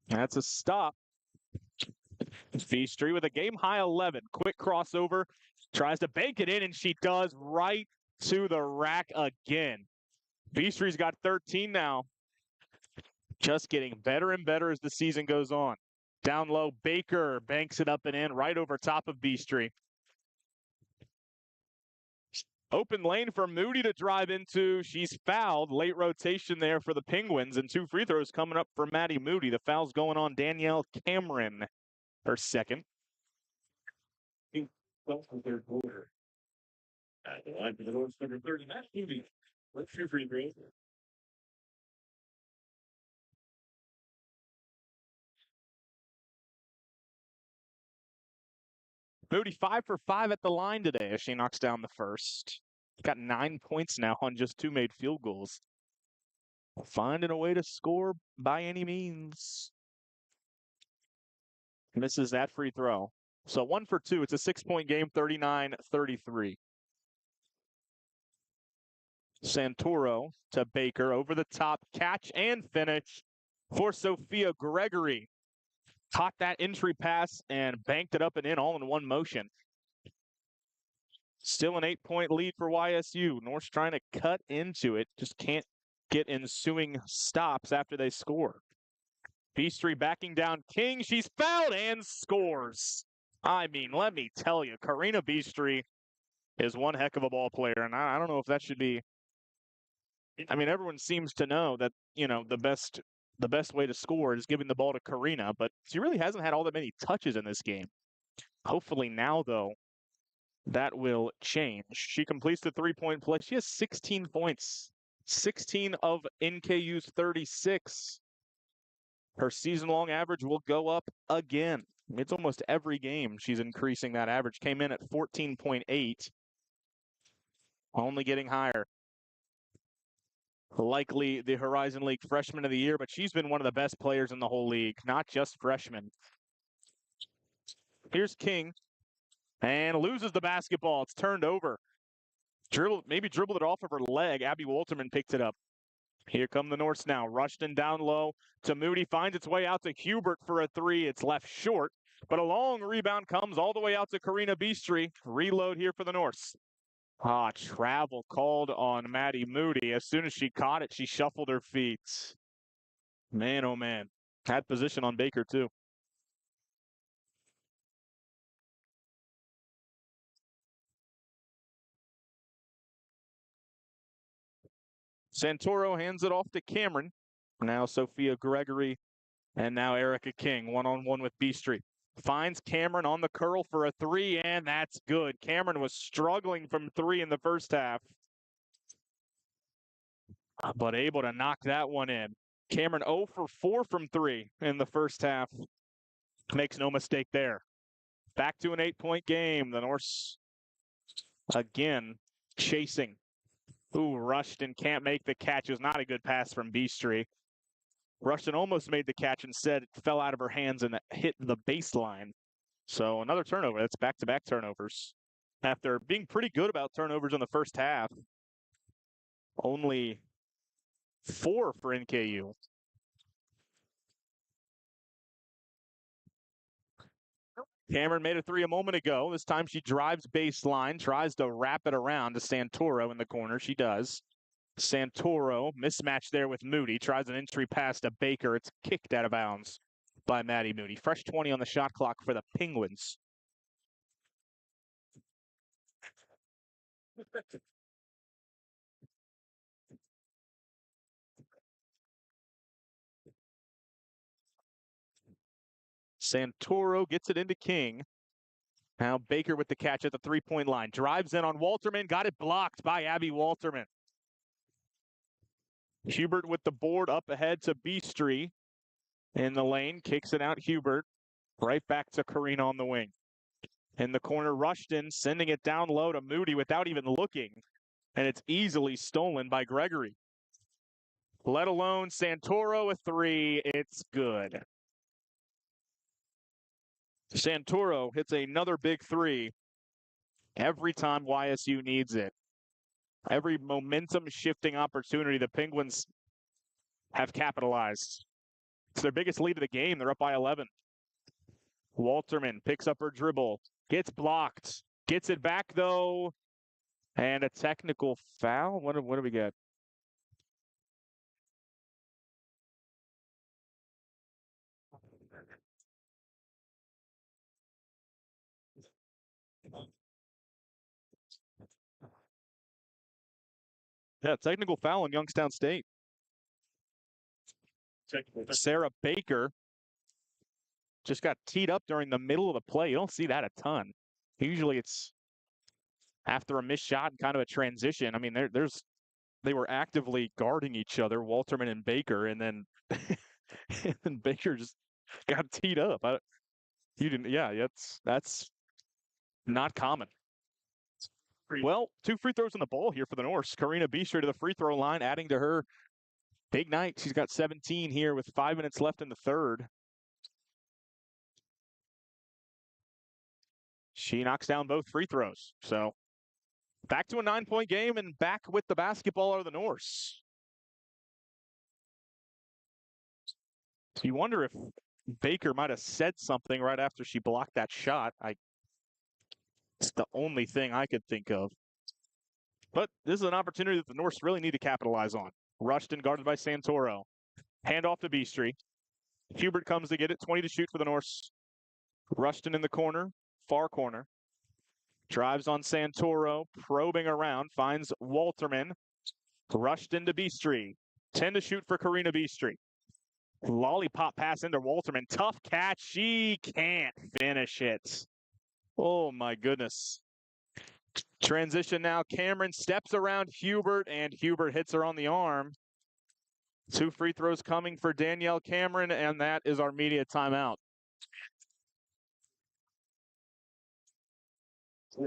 That's a stop. Beastry with a game-high 11. Quick crossover. Tries to bank it in, and she does right to the rack again. Beastry's got 13 now. Just getting better and better as the season goes on. Down low, Baker banks it up and in right over top of Beastry. Open lane for Moody to drive into. She's fouled. Late rotation there for the Penguins, and 2 free throws coming up for Maddie Moody. The foul's going on Danielle Cameron, her second. Third quarter. At the line for the North, number 30, Matt Moody. Let's shoot free throws. Moody 5 for 5 at the line today as she knocks down the first. Got 9 points now on just 2 made field goals. Finding a way to score by any means. Misses that free throw. So 1 for 2. It's a 6-point game, 39-33. Santoro to Baker over the top. Catch and finish for Sophia Gregory. Caught that entry pass and banked it up and in all in one motion. Still an 8-point lead for YSU. Norse trying to cut into it. Just can't get ensuing stops after they score. Beastry backing down King. She's fouled and scores. I mean, let me tell you, Karina Beastry is one heck of a ball player. And I don't know if that should be. I mean, everyone seems to know that, you know, the best way to score is giving the ball to Karina, but she really hasn't had all that many touches in this game. Hopefully now, though, that will change. She completes the 3-point play. She has 16 points, 16 of NKU's 36. Her season-long average will go up again. It's almost every game she's increasing that average. Came in at 14.8, only getting higher. Likely the Horizon League Freshman of the Year, but she's been one of the best players in the whole league, not just freshman. Here's King, and loses the basketball. It's turned over. Maybe dribbled it off of her leg. Abby Walterman picked it up. Here come the Norse now. Rushton down low to Moody. Finds its way out to Hubert for a 3. It's left short, but a long rebound comes all the way out to Karina Beastry. Reload here for the Norse. Travel called on Maddie Moody. As soon as she caught it, she shuffled her feet. Man, oh man. Had position on Baker, too. Santoro hands it off to Cameron. Now Sophia Gregory and now Erica King, one-on-one with B Street. Finds Cameron on the curl for a three, and that's good. Cameron was struggling from three in the first half, but able to knock that one in. Cameron 0 for 4 from three in the first half. Makes no mistake there. Back to an 8-point game. The Norse again chasing. Ooh, Rushton can't make the catch. It was not a good pass from B Street. Rushton almost made the catch. Instead, it fell out of her hands and hit the baseline. So another turnover. That's back-to-back turnovers. After being pretty good about turnovers in the first half, only 4 for NKU. Cameron made a three a moment ago. This time she drives baseline, tries to wrap it around to Santoro in the corner. She does. Santoro, mismatch there with Moody, tries an entry pass to Baker. It's kicked out of bounds by Maddie Moody. Fresh 20 on the shot clock for the Penguins. Santoro gets it into King. Now Baker with the catch at the three-point line. Drives in on Walterman. Got it blocked by Abby Walterman. Hubert with the board up ahead to Beastry in the lane. Kicks it out Hubert. Right back to Karina on the wing. In the corner, Rushton sending it down low to Moody without even looking. And it's easily stolen by Gregory. Let alone Santoro a three. It's good. Santoro hits another big three every time YSU needs it. Every momentum shifting opportunity the Penguins have capitalized. It's their biggest lead of the game. They're up by 11. Walterman picks up her dribble, gets blocked, gets it back though, and a technical foul. What do we get? Yeah, technical foul in Youngstown State. Sarah Baker just got teed up during the middle of the play. You don't see that a ton. Usually it's after a missed shot and kind of a transition. I mean, they were actively guarding each other, Walterman and Baker, and then and Baker just got teed up. That's not common. Well, 2 free throws on the ball here for the Norse. Karina Beecher to the free throw line, adding to her big night. She's got 17 here with 5 minutes left in the third. She knocks down both free throws. So back to a 9-point game and back with the basketball are the Norse. So you wonder if Baker might have said something right after she blocked that shot. It's the only thing I could think of. But this is an opportunity that the Norse really need to capitalize on. Rushton guarded by Santoro. Handoff to Beastry. Hubert comes to get it. 20 to shoot for the Norse. Rushton in the corner, far corner. Drives on Santoro, probing around, finds Walterman. Rushton to Beastry. 10 to shoot for Karina Beastry. Lollipop pass into Walterman. Tough catch. She can't finish it. Oh, my goodness. Transition now. Cameron steps around Hubert, and Hubert hits her on the arm. 2 free throws coming for Danielle Cameron, and that is our media timeout. So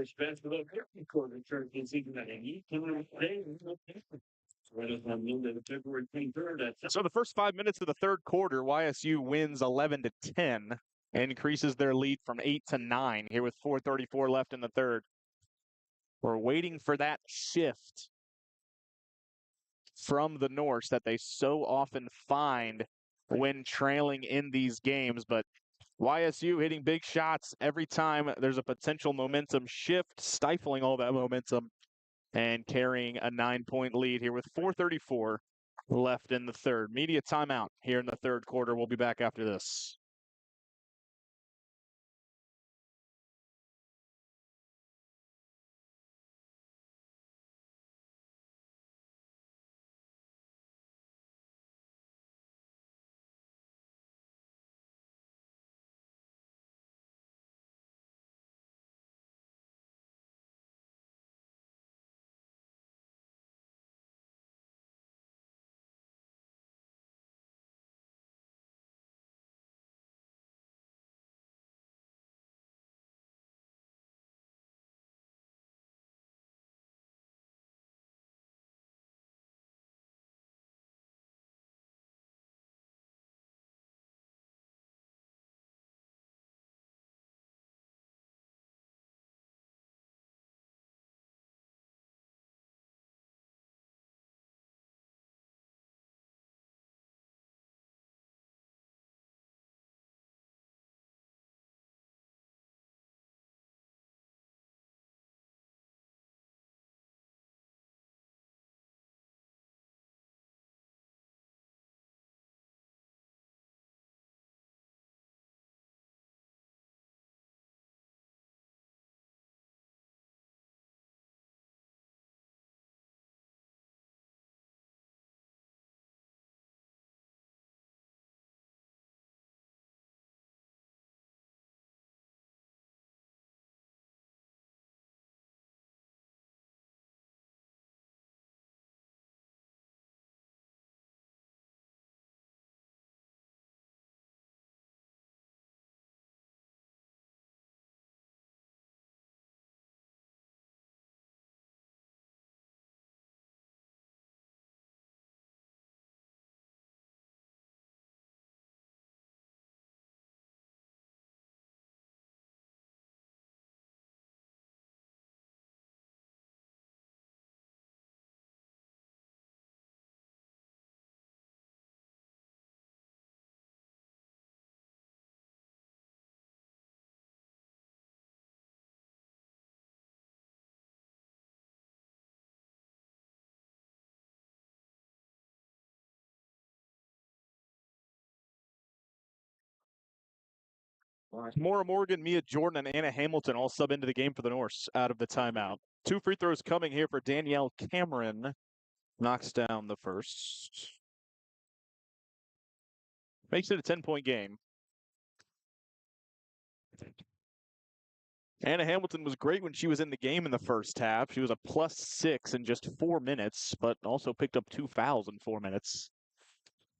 the first 5 minutes of the third quarter, YSU wins 11-10, increases their lead from 8 to 9 here with 4:34 left in the third. We're waiting for that shift from the Norse that they so often find when trailing in these games, but YSU hitting big shots every time there's a potential momentum shift, stifling all that momentum and carrying a 9-point lead here with 4:34 left in the third. Media timeout here in the third quarter. We'll be back after this. Maura Morgan, Mia Jordan, and Anna Hamilton all sub into the game for the Norse out of the timeout. 2 free throws coming here for Danielle Cameron. Knocks down the first. Makes it a 10-point game. Anna Hamilton was great when she was in the game in the first half. She was a +6 in just 4 minutes, but also picked up 2 fouls in 4 minutes.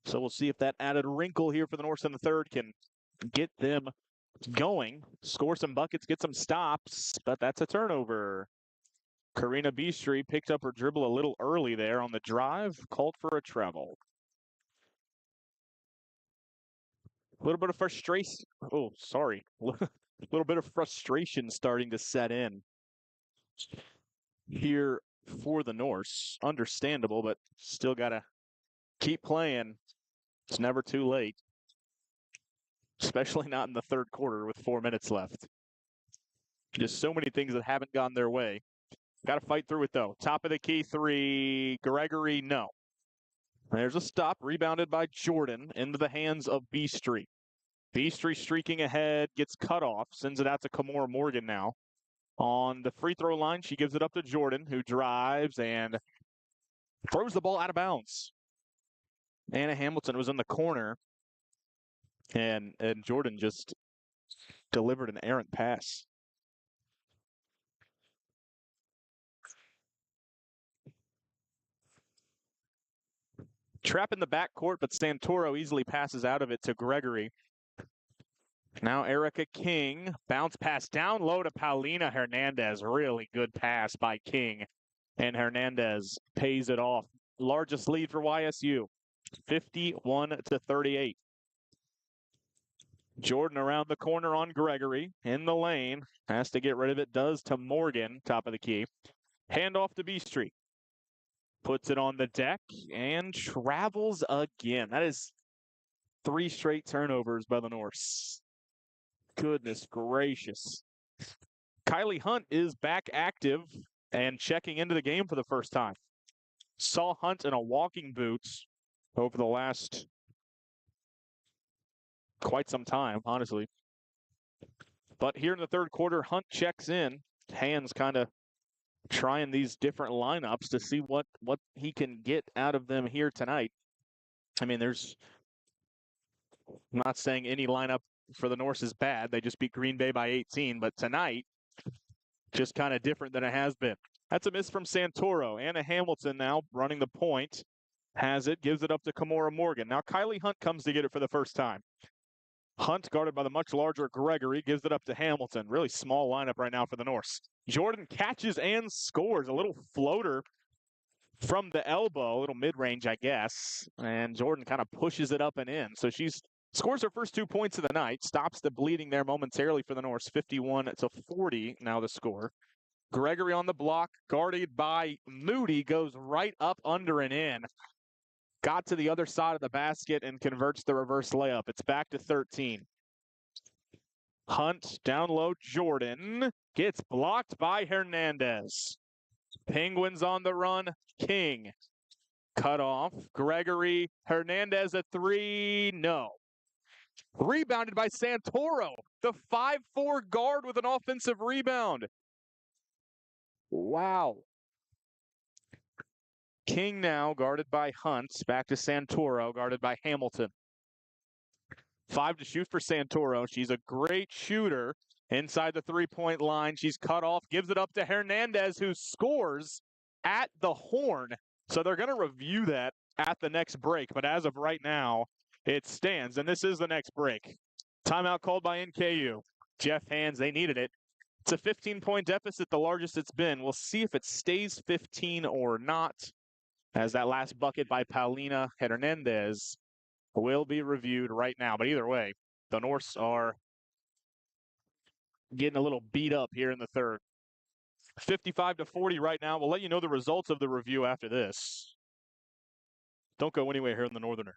So we'll see if that added wrinkle here for the Norse in the third can get them going, score some buckets, get some stops, but that's a turnover. Karina Beastry picked up her dribble a little early there on the drive, called for a travel. A little bit of frustration. Oh, sorry. A little bit of frustration starting to set in here for the Norse. Understandable, but still got to keep playing. It's never too late, especially not in the third quarter with 4 minutes left. Just so many things that haven't gone their way. Got to fight through it, though. Top of the key three. Gregory, no. There's a stop, rebounded by Jordan into the hands of Beastry. Beastry streaking ahead, gets cut off, sends it out to Kamora Morgan now. On the free throw line, she gives it up to Jordan, who drives and throws the ball out of bounds. Anna Hamilton was in the corner, and Jordan just delivered an errant pass. Trap in the backcourt, but Santoro easily passes out of it to Gregory. Now Erica King, bounce pass down low to Paulina Hernandez. Really good pass by King. And Hernandez pays it off. Largest lead for YSU, 51-38. Jordan around the corner on Gregory, in the lane. Has to get rid of it, does to Morgan, top of the key. Hand off to Beastry. Puts it on the deck and travels again. That is 3 straight turnovers by the Norse. Goodness gracious. Kylie Hunt is back active and checking into the game for the first time. Saw Hunt in a walking boots over the last quite some time, honestly. But here in the third quarter, Hunt checks in. Hands kind of trying these different lineups to see what he can get out of them here tonight. I mean, I'm not saying any lineup for the Norse is bad. They just beat Green Bay by 18. But tonight, just kind of different than it has been. That's a miss from Santoro. Anna Hamilton now running the point. Has it, gives it up to Kimora Morgan. Now Kylie Hunt comes to get it for the first time. Hunt, guarded by the much larger Gregory, gives it up to Hamilton. Really small lineup right now for the Norse. Jordan catches and scores. A little floater from the elbow, a little mid-range, I guess. And Jordan kind of pushes it up and in. So she scores her first 2 points of the night, stops the bleeding there momentarily for the Norse. 51-40 now the score. Gregory on the block, guarded by Moody, goes right up, under, and in. Got to the other side of the basket and converts the reverse layup. It's back to 13. Hunt, down low, Jordan. Gets blocked by Hernandez. Penguins on the run, King. Cut off, Gregory. Hernandez at three, no. Rebounded by Santoro, the 5'4" guard with an offensive rebound. Wow. King now guarded by Hunt. Back to Santoro, guarded by Hamilton. 5 to shoot for Santoro. She's a great shooter inside the three-point line. She's cut off, gives it up to Hernandez, who scores at the horn. So they're going to review that at the next break. But as of right now, it stands. And this is the next break. Timeout called by NKU. Jeff Hands, they needed it. It's a 15-point deficit, the largest it's been. We'll see if it stays 15 or not, as that last bucket by Paulina Hernandez will be reviewed right now. But either way, the Norse are getting a little beat up here in the third. 55-40 right now. We'll let you know the results of the review after this. Don't go anywhere here in the Northerner.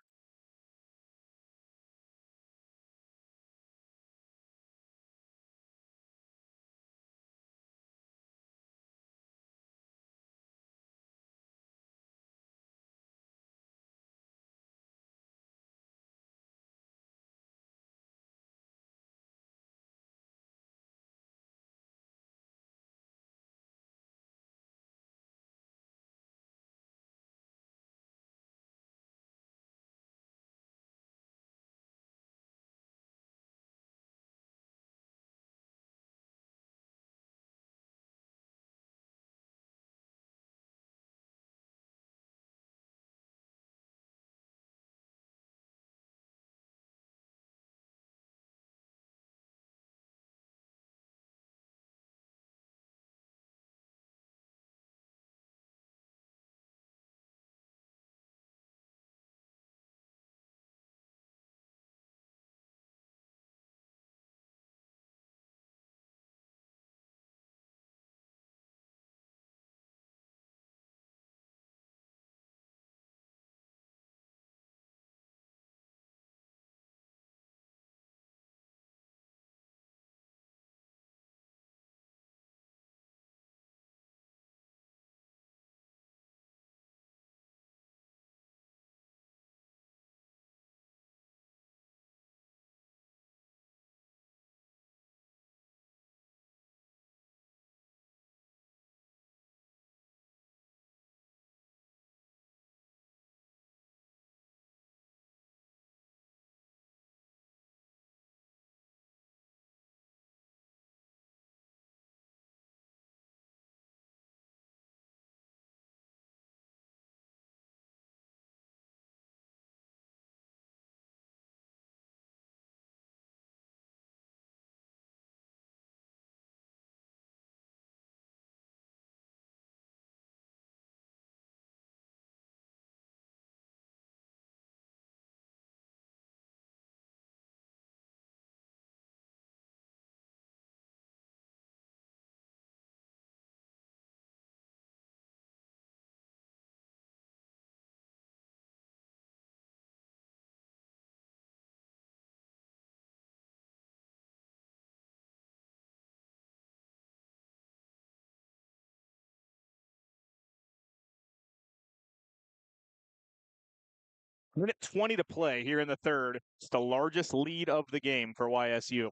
Minute 20 to play here in the third. It's the largest lead of the game for YSU.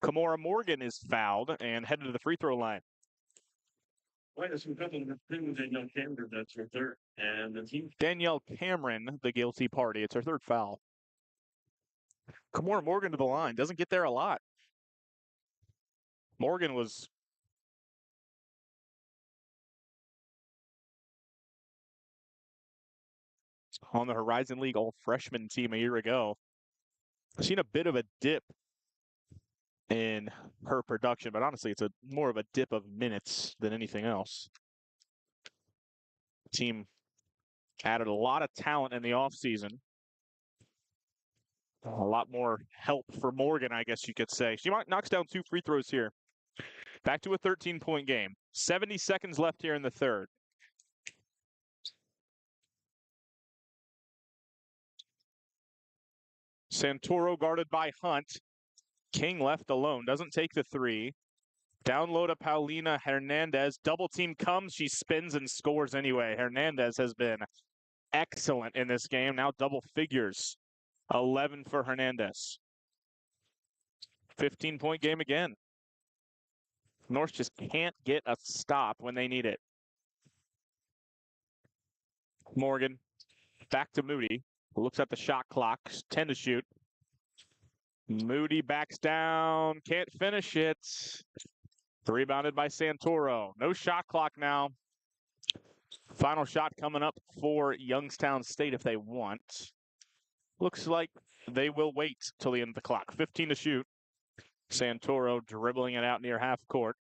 Kamora Morgan is fouled and headed to the free throw line. That's your third. And the team. Danielle Cameron, the guilty party. It's her third foul. Kamora Morgan to the line. Doesn't get there a lot. Morgan was on the Horizon League all-freshman team a year ago. I've seen a bit of a dip in her production, but honestly, it's more of a dip of minutes than anything else. Team added a lot of talent in the offseason. A lot more help for Morgan, I guess you could say. She knocks down 2 free throws here. Back to a 13-point game. 70 seconds left here in the third. Santoro guarded by Hunt. King left alone. Doesn't take the 3. Down low to Paulina Hernandez. Double team comes. She spins and scores anyway. Hernandez has been excellent in this game. Now double figures. 11 for Hernandez. 15-point game again. Norse just can't get a stop when they need it. Morgan back to Moody. Looks at the shot clock. 10 to shoot. Moody backs down. Can't finish it. Rebounded by Santoro. No shot clock now. Final shot coming up for Youngstown State if they want. Looks like they will wait till the end of the clock. 15 to shoot. Santoro dribbling it out near half court.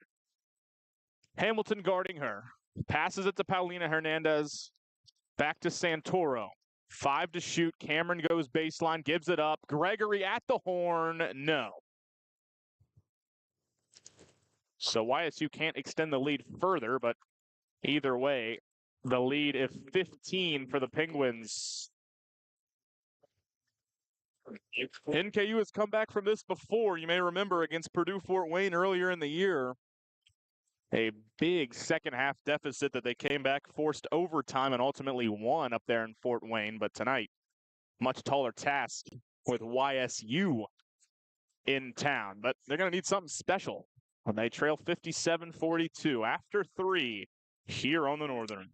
Hamilton guarding her. Passes it to Paulina Hernandez. Back to Santoro. 5 to shoot. Cameron goes baseline, gives it up. Gregory at the horn. No. So YSU can't extend the lead further, but either way, the lead is 15 for the Penguins. NKU has come back from this before. You may remember against Purdue Fort Wayne earlier in the year. A big second half deficit that they came back, forced overtime, and ultimately won up there in Fort Wayne. But tonight, much taller task with YSU in town. But they're going to need something special when they trail 57-42 after 3 here on the Northern.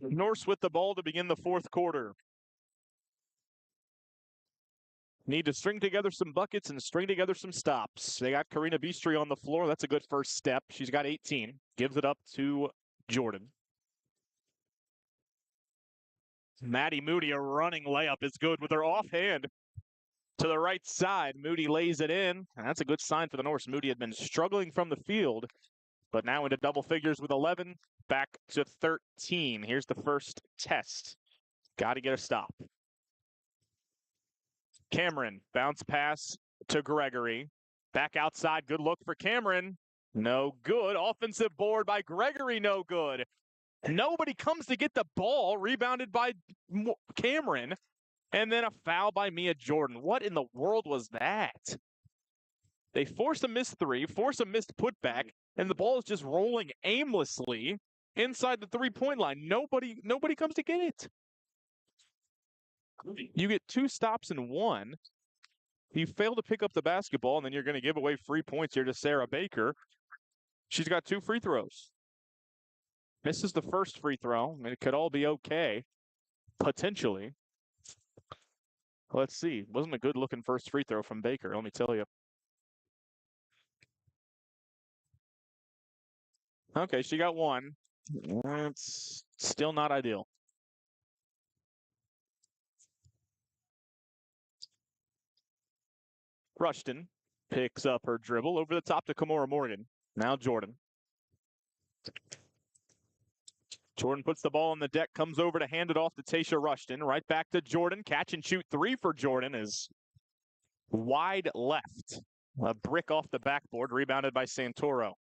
Norse with the ball to begin the fourth quarter. Need to string together some buckets and string together some stops. They got Karina Beastry on the floor. That's a good first step. She's got 18. Gives it up to Jordan. Maddie Moody, a running layup is good with her offhand to the right side. Moody lays it in, and that's a good sign for the Norse. Moody had been struggling from the field, but now into double figures with 11, back to 13. Here's the first test. Got to get a stop. Cameron, bounce pass to Gregory. Back outside, good look for Cameron. No good. Offensive board by Gregory, no good. Nobody comes to get the ball, rebounded by Cameron, and then a foul by Mia Jordan. What in the world was that? They force a missed three, force a missed putback, and the ball is just rolling aimlessly inside the three-point line. Nobody comes to get it. You get 2 stops in 1. You fail to pick up the basketball, and then you're going to give away free points here to Sarah Baker. She's got 2 free throws. Misses the first free throw. I mean, it could all be okay, potentially. Let's see. Wasn't a good-looking first free throw from Baker, let me tell you. Okay, she got 1. That's still not ideal. Rushton picks up her dribble over the top to Kimora Morgan. Now Jordan. Jordan puts the ball on the deck, comes over to hand it off to Tasha Rushton. Right back to Jordan. Catch and shoot 3 for Jordan is wide left. A brick off the backboard, rebounded by Santoro.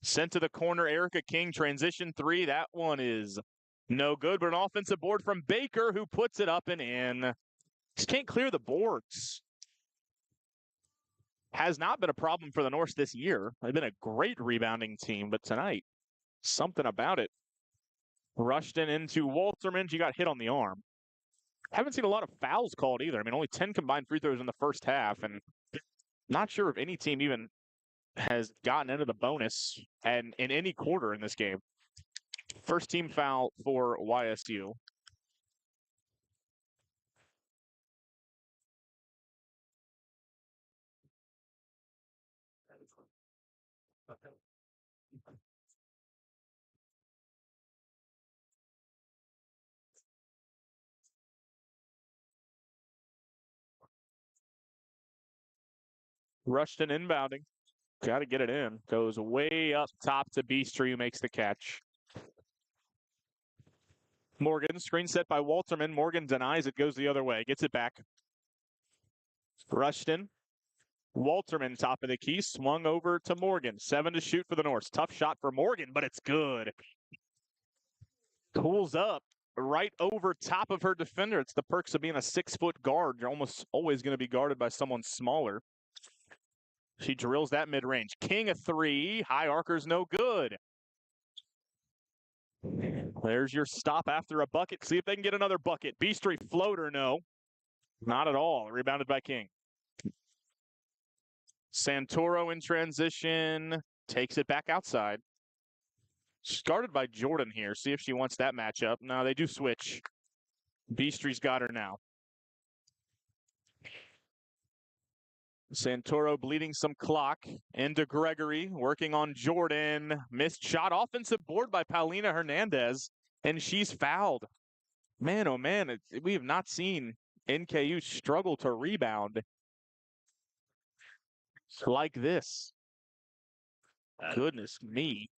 Sent to the corner, Erica King, transition 3. That one is no good, but an offensive board from Baker, who puts it up and in. Just can't clear the boards. Has not been a problem for the Norse this year. They've been a great rebounding team, but tonight, something about it. Rushton into Walterman. She got hit on the arm. Haven't seen a lot of fouls called either. I mean, only 10 combined free throws in the first half, and not sure if any team even has gotten into the bonus and in any quarter in this game. First team foul for YSU. Rushton inbounding. Got to get it in. Goes way up top to Beastry, who makes the catch. Morgan, screen set by Walterman. Morgan denies it, goes the other way. Gets it back. Rushton. Walterman, top of the key, swung over to Morgan. 7 to shoot for the Norse. Tough shot for Morgan, but it's good. Pulls up right over top of her defender. It's the perks of being a 6-foot guard. You're almost always going to be guarded by someone smaller. She drills that mid-range. King a 3. High arcer's no good. There's your stop after a bucket. See if they can get another bucket. Beastry floater, no. Not at all. Rebounded by King. Santoro in transition. Takes it back outside. She's guarded by Jordan here. See if she wants that matchup. No, they do switch. Beastry's got her now. Santoro bleeding some clock. Into Gregory. Working on Jordan. Missed shot. Offensive board by Paulina Hernandez. And she's fouled. Man, oh man. We have not seen NKU struggle to rebound like this. Goodness me.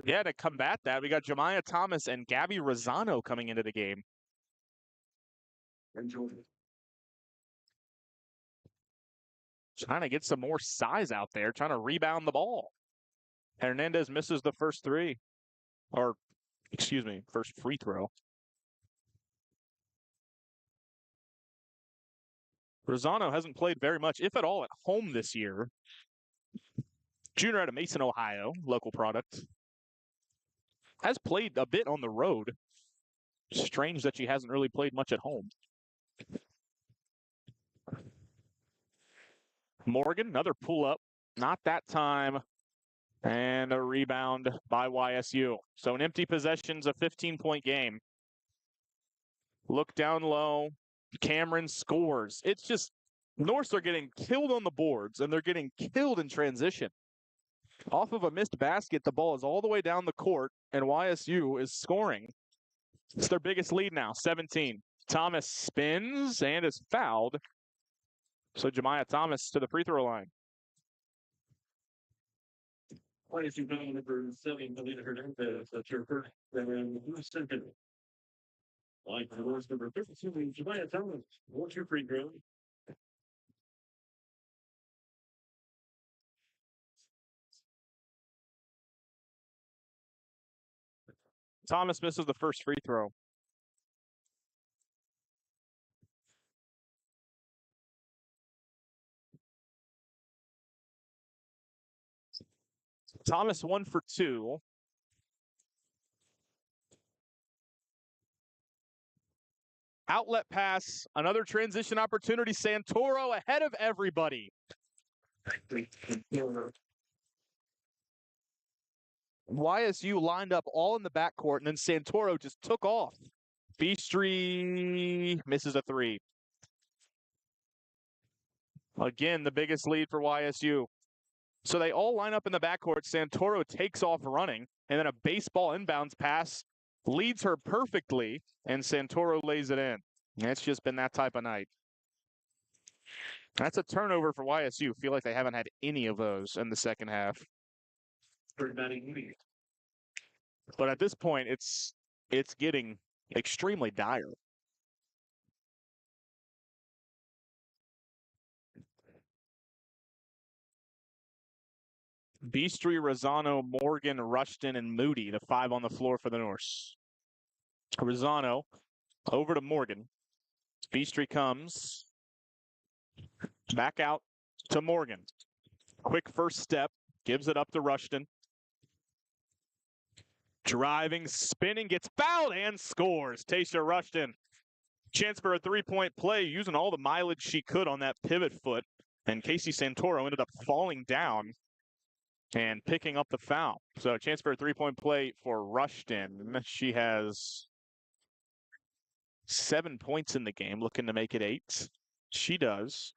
Yeah, to combat that, we got Jemiah Thomas and Gabby Rosano coming into the game. Trying to get some more size out there, trying to rebound the ball. Hernandez misses the first 3. Or, excuse me, first free throw. Rosano hasn't played very much, if at all, at home this year. Junior out of Mason, Ohio, local product. Has played a bit on the road. Strange that she hasn't really played much at home. Morgan, another pull-up. Not that time. And a rebound by YSU. So an empty possession's a 15-point game. Look down low. Cameron scores. It's just Norse are getting killed on the boards, and they're getting killed in transition. Off of a missed basket, the ball is all the way down the court, and YSU is scoring. It's their biggest lead now, 17. Thomas spins and is fouled. So Jemiah Thomas to the free throw line. YSU foul number 7, Melina Hernandez. That's your first. And who's second? Line for Norse number 52, Jemiah Thomas. What's your free throw? Thomas misses the first free throw. Thomas 1 for 2. Outlet pass, another transition opportunity. Santoro ahead of everybody. YSU lined up all in the backcourt, and then Santoro just took off. Beastry misses a 3. Again, the biggest lead for YSU. So they all line up in the backcourt. Santoro takes off running, and then a baseball inbounds pass leads her perfectly, and Santoro lays it in. And it's just been that type of night. That's a turnover for YSU. Feel like they haven't had any of those in the second half. But at this point, it's getting extremely dire. Beastry, Rosano, Morgan, Rushton, and Moody, the 5 on the floor for the Norse. Rosano over to Morgan. Beastry comes back out to Morgan. Quick first step, gives it up to Rushton. Driving, spinning, gets fouled and scores. Taysha Rushton. Chance for a 3-point play, using all the mileage she could on that pivot foot. And Casey Santoro ended up falling down and picking up the foul. So chance for a 3-point play for Rushton. She has 7 points in the game, looking to make it 8. She does.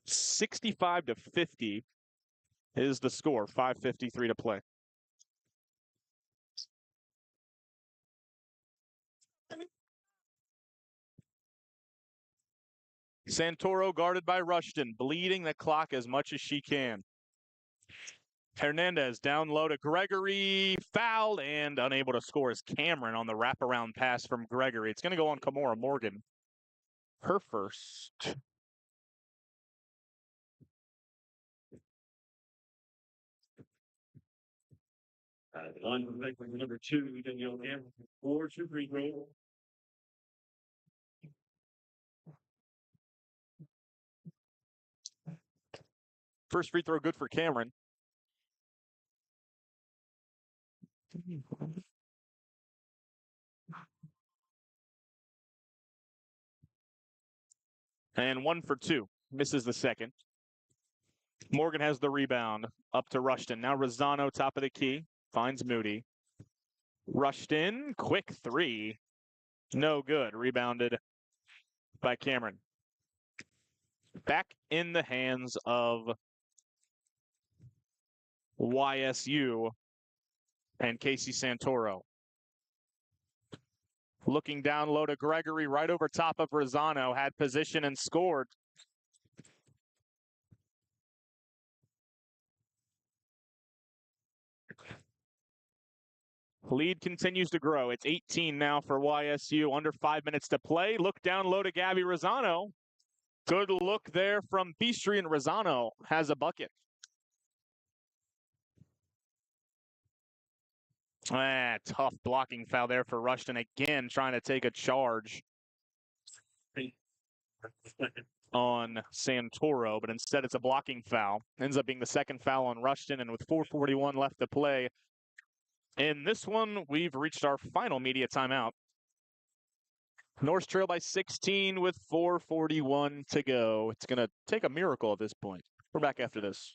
65-50 is the score. 5:53 to play. Santoro guarded by Rushton, bleeding the clock as much as she can. Hernandez down low to Gregory, fouled and unable to score is Cameron on the wraparound pass from Gregory. It's going to go on Kamora Morgan. Her first. Line for number 2, Danielle Cameron. 4-2 free throw. First free throw good for Cameron. And 1 for 2. Misses the second. Morgan has the rebound up to Rushton. Now Rosano, top of the key, finds Moody. Rushton, quick 3. No good. Rebounded by Cameron. Back in the hands of YSU and Casey Santoro. Looking down low to Gregory, right over top of Rosano, had position and scored. Lead continues to grow. It's 18 now for YSU, under 5 minutes to play. Look down low to Gabby Rosano. Good look there from Beastry, and Rosano has a bucket. Tough blocking foul there for Rushton, again trying to take a charge on Santoro, but instead it's a blocking foul. Ends up being the second foul on Rushton, and with 4:41 left to play in this one, we've reached our final media timeout. Norse trail by 16 with 4:41 to go. It's going to take a miracle at this point. We're back after this.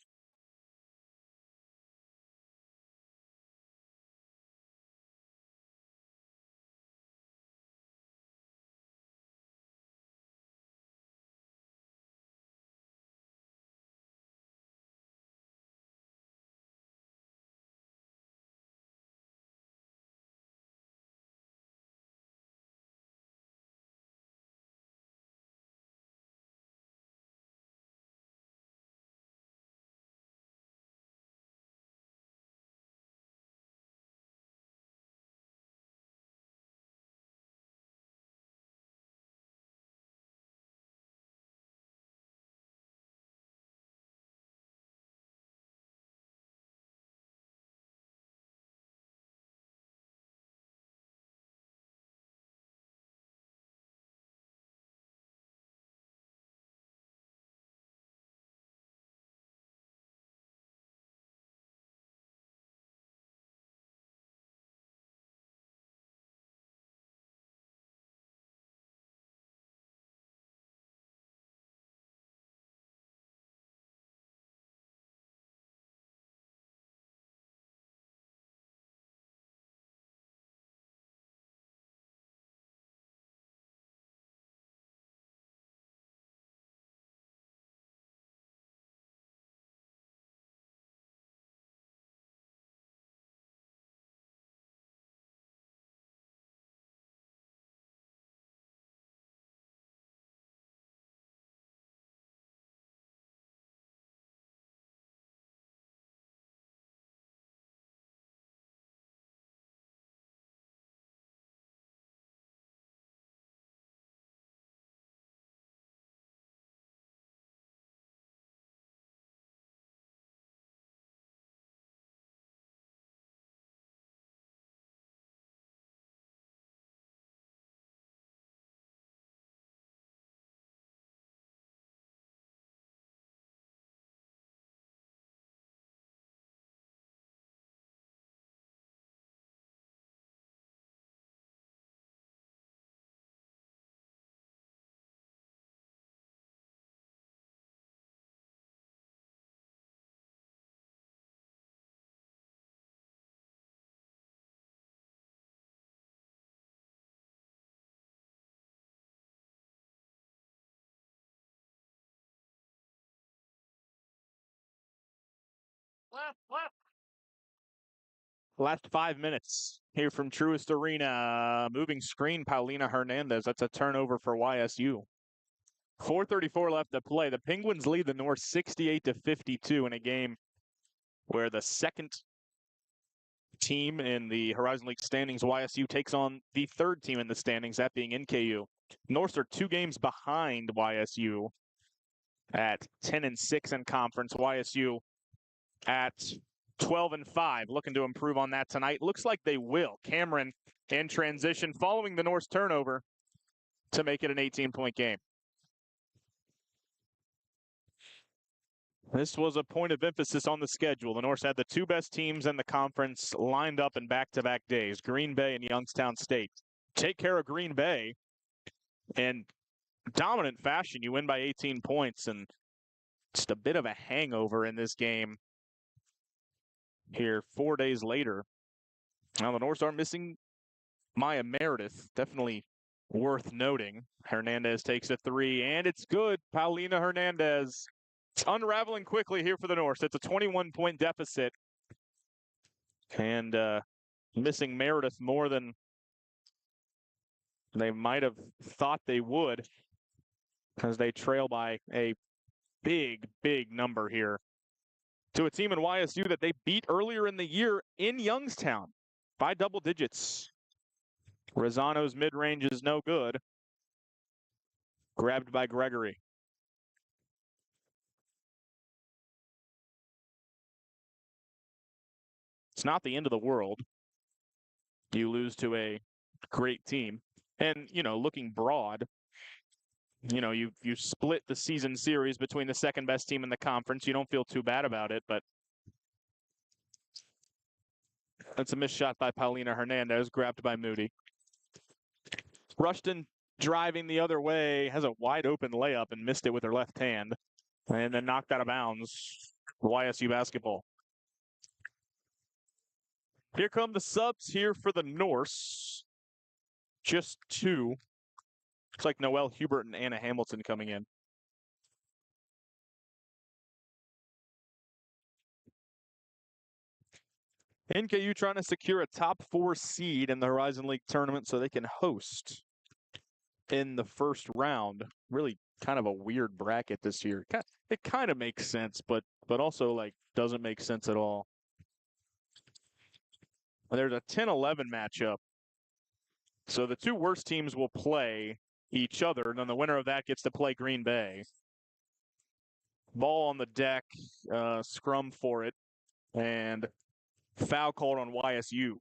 Last 5 minutes here from Truist Arena. Moving screen, Paulina Hernandez. That's a turnover for YSU. 4:34 left to play. The Penguins lead the North 68-52 in a game where the second team in the Horizon League standings, YSU, takes on the third team in the standings, that being NKU. Norse are 2 games behind YSU at 10-6 in conference. YSU at 12-5, looking to improve on that tonight. Looks like they will. Cameron in transition following the Norse turnover to make it an 18-point game. This was a point of emphasis on the schedule. The Norse had the 2 best teams in the conference lined up in back-to-back days, Green Bay and Youngstown State. Take care of Green Bay in dominant fashion. You win by 18 points, and just a bit of a hangover in this game here 4 days later. Now the Norse are missing Maya Meredith, definitely worth noting. Hernandez takes a 3, and it's good. Paulina Hernandez. It's unraveling quickly here for the Norse. It's a 21-point deficit. And missing Meredith more than they might have thought they would, because they trail by a big, big number here to a team in YSU that they beat earlier in the year in Youngstown by double digits. Rosano's mid-range is no good. Grabbed by Gregory. It's not the end of the world. You lose to a great team. And, looking broad, you split the season series between the second best team in the conference. You don't feel too bad about it, but that's a missed shot by Paulina Hernandez, grabbed by Moody. Rushton driving the other way, has a wide open layup and missed it with her left hand, and then knocked out of bounds. YSU basketball. Here come the subs here for the Norse. Just two. Looks like Noelle Hubert and Anna Hamilton coming in. NKU trying to secure a top 4 seed in the Horizon League tournament so they can host in the first round. Really kind of a weird bracket this year. It kind of makes sense, but also like doesn't make sense at all. There's a 10-11 matchup. So the two worst teams will play each other, and then the winner of that gets to play Green Bay. Ball on the deck, scrum for it, and foul called on YSU.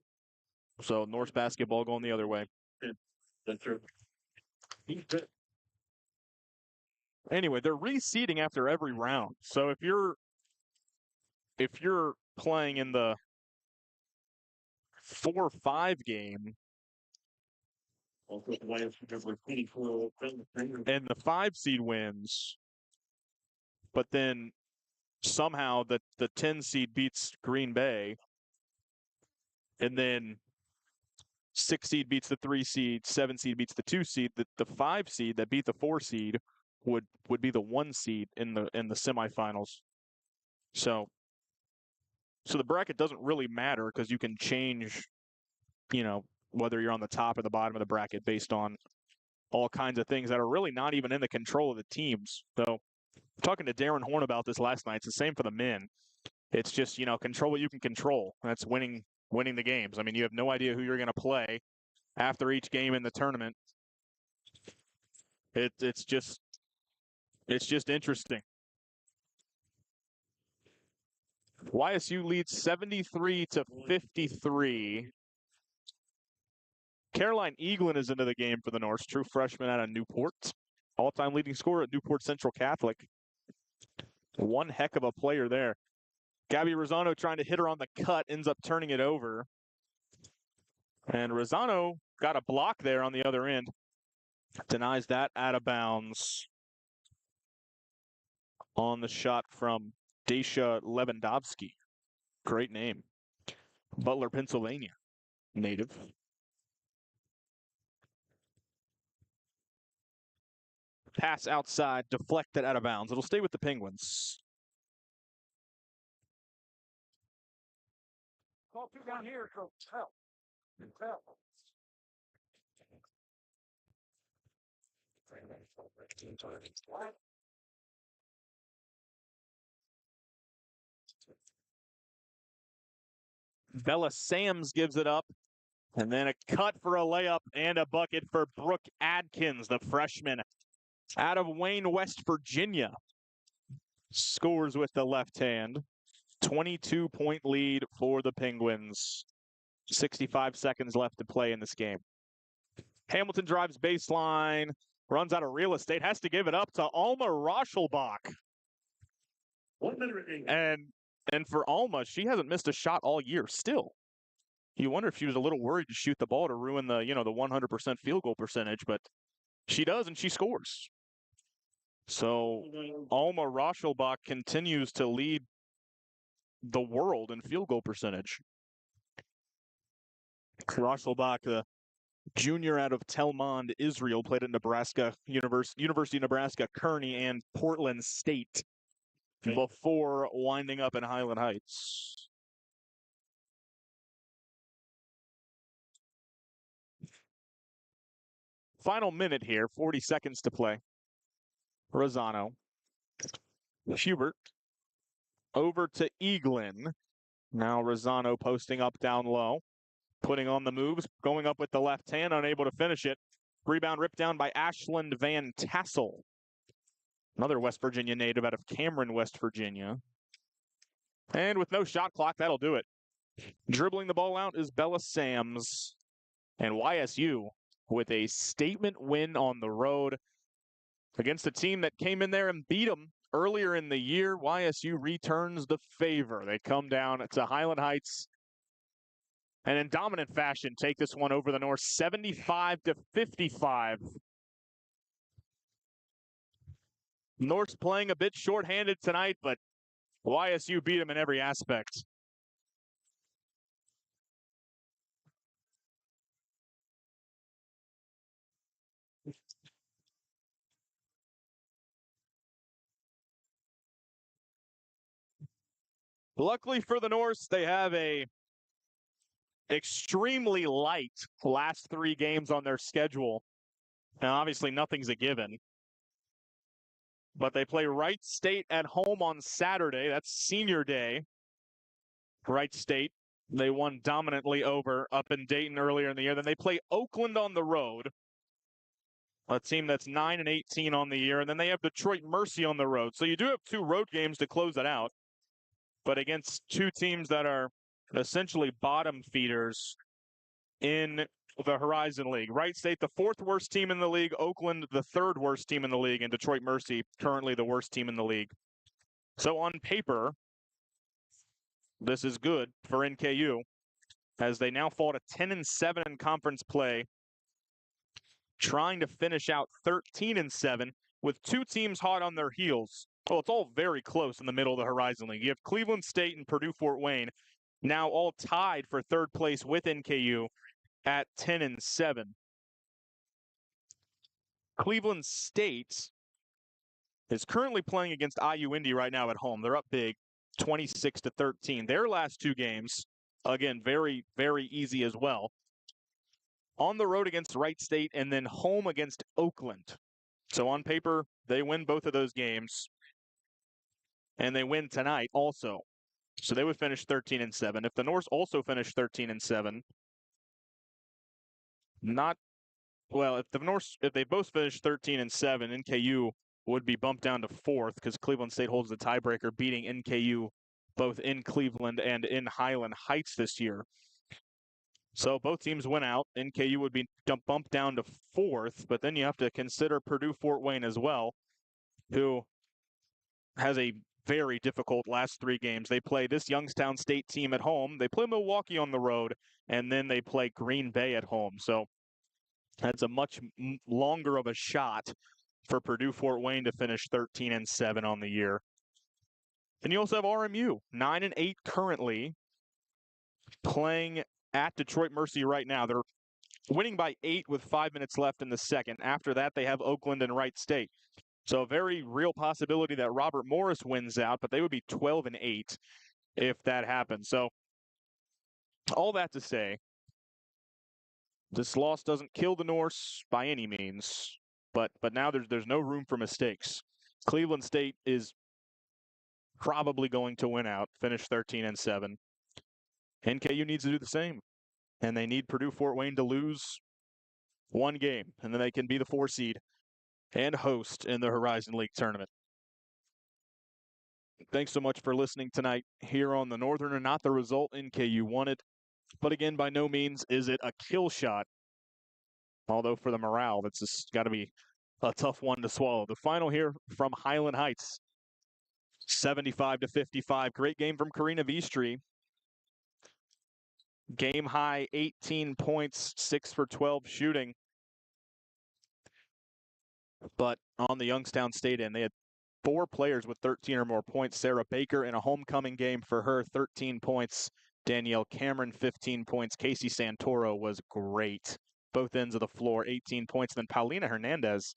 So Norse basketball going the other way. That's true. Anyway, they're reseeding after every round. So if you're playing in the 4-5 game, and the 5 seed wins, but then somehow the 10 seed beats Green Bay, and then 6 seed beats the 3 seed, 7 seed beats the 2 seed, the 5 seed that beat the 4 seed would be the 1 seed in the semifinals. So the bracket doesn't really matter because you can change, whether you're on the top or the bottom of the bracket based on all kinds of things that are really not even in the control of the teams. So talking to Darren Horn about this last night, it's the same for the men. It's just, control what you can control. That's winning the games. I mean, you have no idea who you're going to play after each game in the tournament. It's just interesting. YSU leads 73-53. Caroline Eaglin is into the game for the Norse, true freshman out of Newport. All-time leading scorer at Newport Central Catholic. One heck of a player there. Gabby Rosano trying to hit her on the cut, ends up turning it over. And Rosano got a block there on the other end. Denies that out of bounds on the shot from Daisha Lewandowski. Great name. Butler, Pennsylvania native. Pass outside, deflected out of bounds. It'll stay with the Penguins. Call two down here, Coach. Help. Help. Bella Sams gives it up. And then a cut for a layup and a bucket for Brooke Adkins, the freshman out of Wayne, West Virginia. Scores with the left hand. 22-point lead for the Penguins. 65 seconds left to play in this game. Hamilton drives baseline, runs out of real estate, has to give it up to Alma Rochelbach. 1 minute remaining. And for Alma, she hasn't missed a shot all year still. You wonder if she was a little worried to shoot the ball to ruin the 100% field goal percentage, but she does and she scores. So Alma Rochelbach continues to lead the world in field goal percentage. Rochelbach, the junior out of Tel Mond, Israel, played at Nebraska, University of Nebraska, Kearney, and Portland State before winding up in Highland Heights. Final minute here, 40 seconds to play. Rosano. Hubert. Over to Eaglin. Now Rosano posting up down low. Putting on the moves, going up with the left hand, unable to finish it. Rebound ripped down by Ashland Van Tassel. Another West Virginia native out of Cameron, West Virginia. And with no shot clock, that'll do it. Dribbling the ball out is Bella Sams. And YSU with a statement win on the road against a team that came in there and beat them earlier in the year. YSU returns the favor. They come down to Highland Heights and in dominant fashion take this one over the Norse 75-55. Norse playing a bit shorthanded tonight, but YSU beat them in every aspect. Luckily for the Norse, they have a extremely light last 3 games on their schedule. Now, obviously, nothing's a given. But they play Wright State at home on Saturday. That's senior day. Wright State, they won dominantly over up in Dayton earlier in the year. Then they play Oakland on the road, a team that's 9-18 on the year. And then they have Detroit Mercy on the road. So you do have 2 road games to close it out. But against 2 teams that are essentially bottom feeders in the Horizon League. Wright State, the 4th worst team in the league. Oakland, the 3rd worst team in the league. And Detroit Mercy, currently the worst team in the league. So on paper, this is good for NKU as they now fall to 10-7 in conference play, trying to finish out 13-7 with 2 teams hot on their heels. Well, it's all very close in the middle of the Horizon League. You have Cleveland State and Purdue-Fort Wayne now all tied for 3rd place with NKU at 10-7. Cleveland State is currently playing against IU Indy right now at home. They're up big, 26-13. Their last 2 games, again, very, very easy as well. On the road against Wright State and then home against Oakland. So on paper, they win both of those games. And they win tonight also. So they would finish 13-7. If the Norse also finish 13-7, if they both finish 13-7, NKU would be bumped down to 4th because Cleveland State holds the tiebreaker, beating NKU both in Cleveland and in Highland Heights this year. So both teams win out. NKU would be bumped down to 4th, but then you have to consider Purdue-Fort Wayne as well, who has a very difficult last 3 games. They play this Youngstown State team at home. They play Milwaukee on the road, and then they play Green Bay at home. So that's a much longer of a shot for Purdue-Fort Wayne to finish 13-7 on the year. And you also have RMU, 9-8 currently, playing at Detroit Mercy right now. They're winning by 8 with 5 minutes left in the second. After that, they have Oakland and Wright State. So a very real possibility that Robert Morris wins out, but they would be 12-8 if that happens. So all that to say, this loss doesn't kill the Norse by any means, but now there's no room for mistakes. Cleveland State is probably going to win out, finish 13-7. NKU needs to do the same, and they need Purdue-Fort Wayne to lose 1 game, and then they can be the 4 seed and host in the Horizon League tournament. Thanks so much for listening tonight here on the Northerner. Not the result NKU wanted, but again, by no means is it a kill shot. Although for the morale, that's just got to be a tough one to swallow. The final here from Highland Heights, 75-55. Great game from Karina Vistry. Game high 18 points, 6 for 12 shooting. But on the Youngstown State end, they had 4 players with 13 or more points. Sarah Baker in a homecoming game for her, 13 points. Danielle Cameron, 15 points. Casey Santoro was great. Both ends of the floor, 18 points. And then Paulina Hernandez,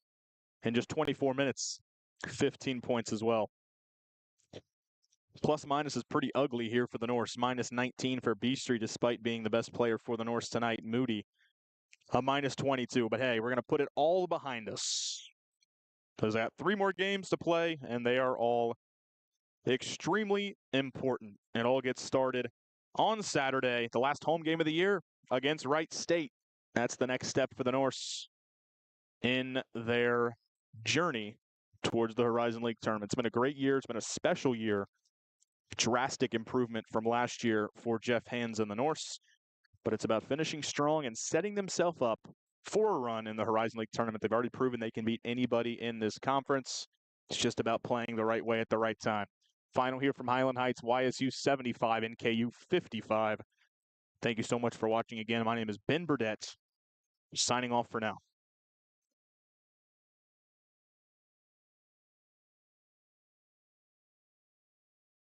in just 24 minutes, 15 points as well. Plus minus is pretty ugly here for the Norse. Minus 19 for Beastry, despite being the best player for the Norse tonight. Moody, a minus 22. But hey, we're going to put it all behind us, because they got 3 more games to play, and they are all extremely important. It all gets started on Saturday, the last home game of the year against Wright State. That's the next step for the Norse in their journey towards the Horizon League tournament. It's been a great year. It's been a special year. Drastic improvement from last year for Jeff Hands and the Norse. But it's about finishing strong and setting themselves up for a run in the Horizon League tournament. They've already proven they can beat anybody in this conference. It's just about playing the right way at the right time. Final here from Highland Heights, YSU 75, NKU 55. Thank you so much for watching again. My name is Ben Burdette, signing off for now.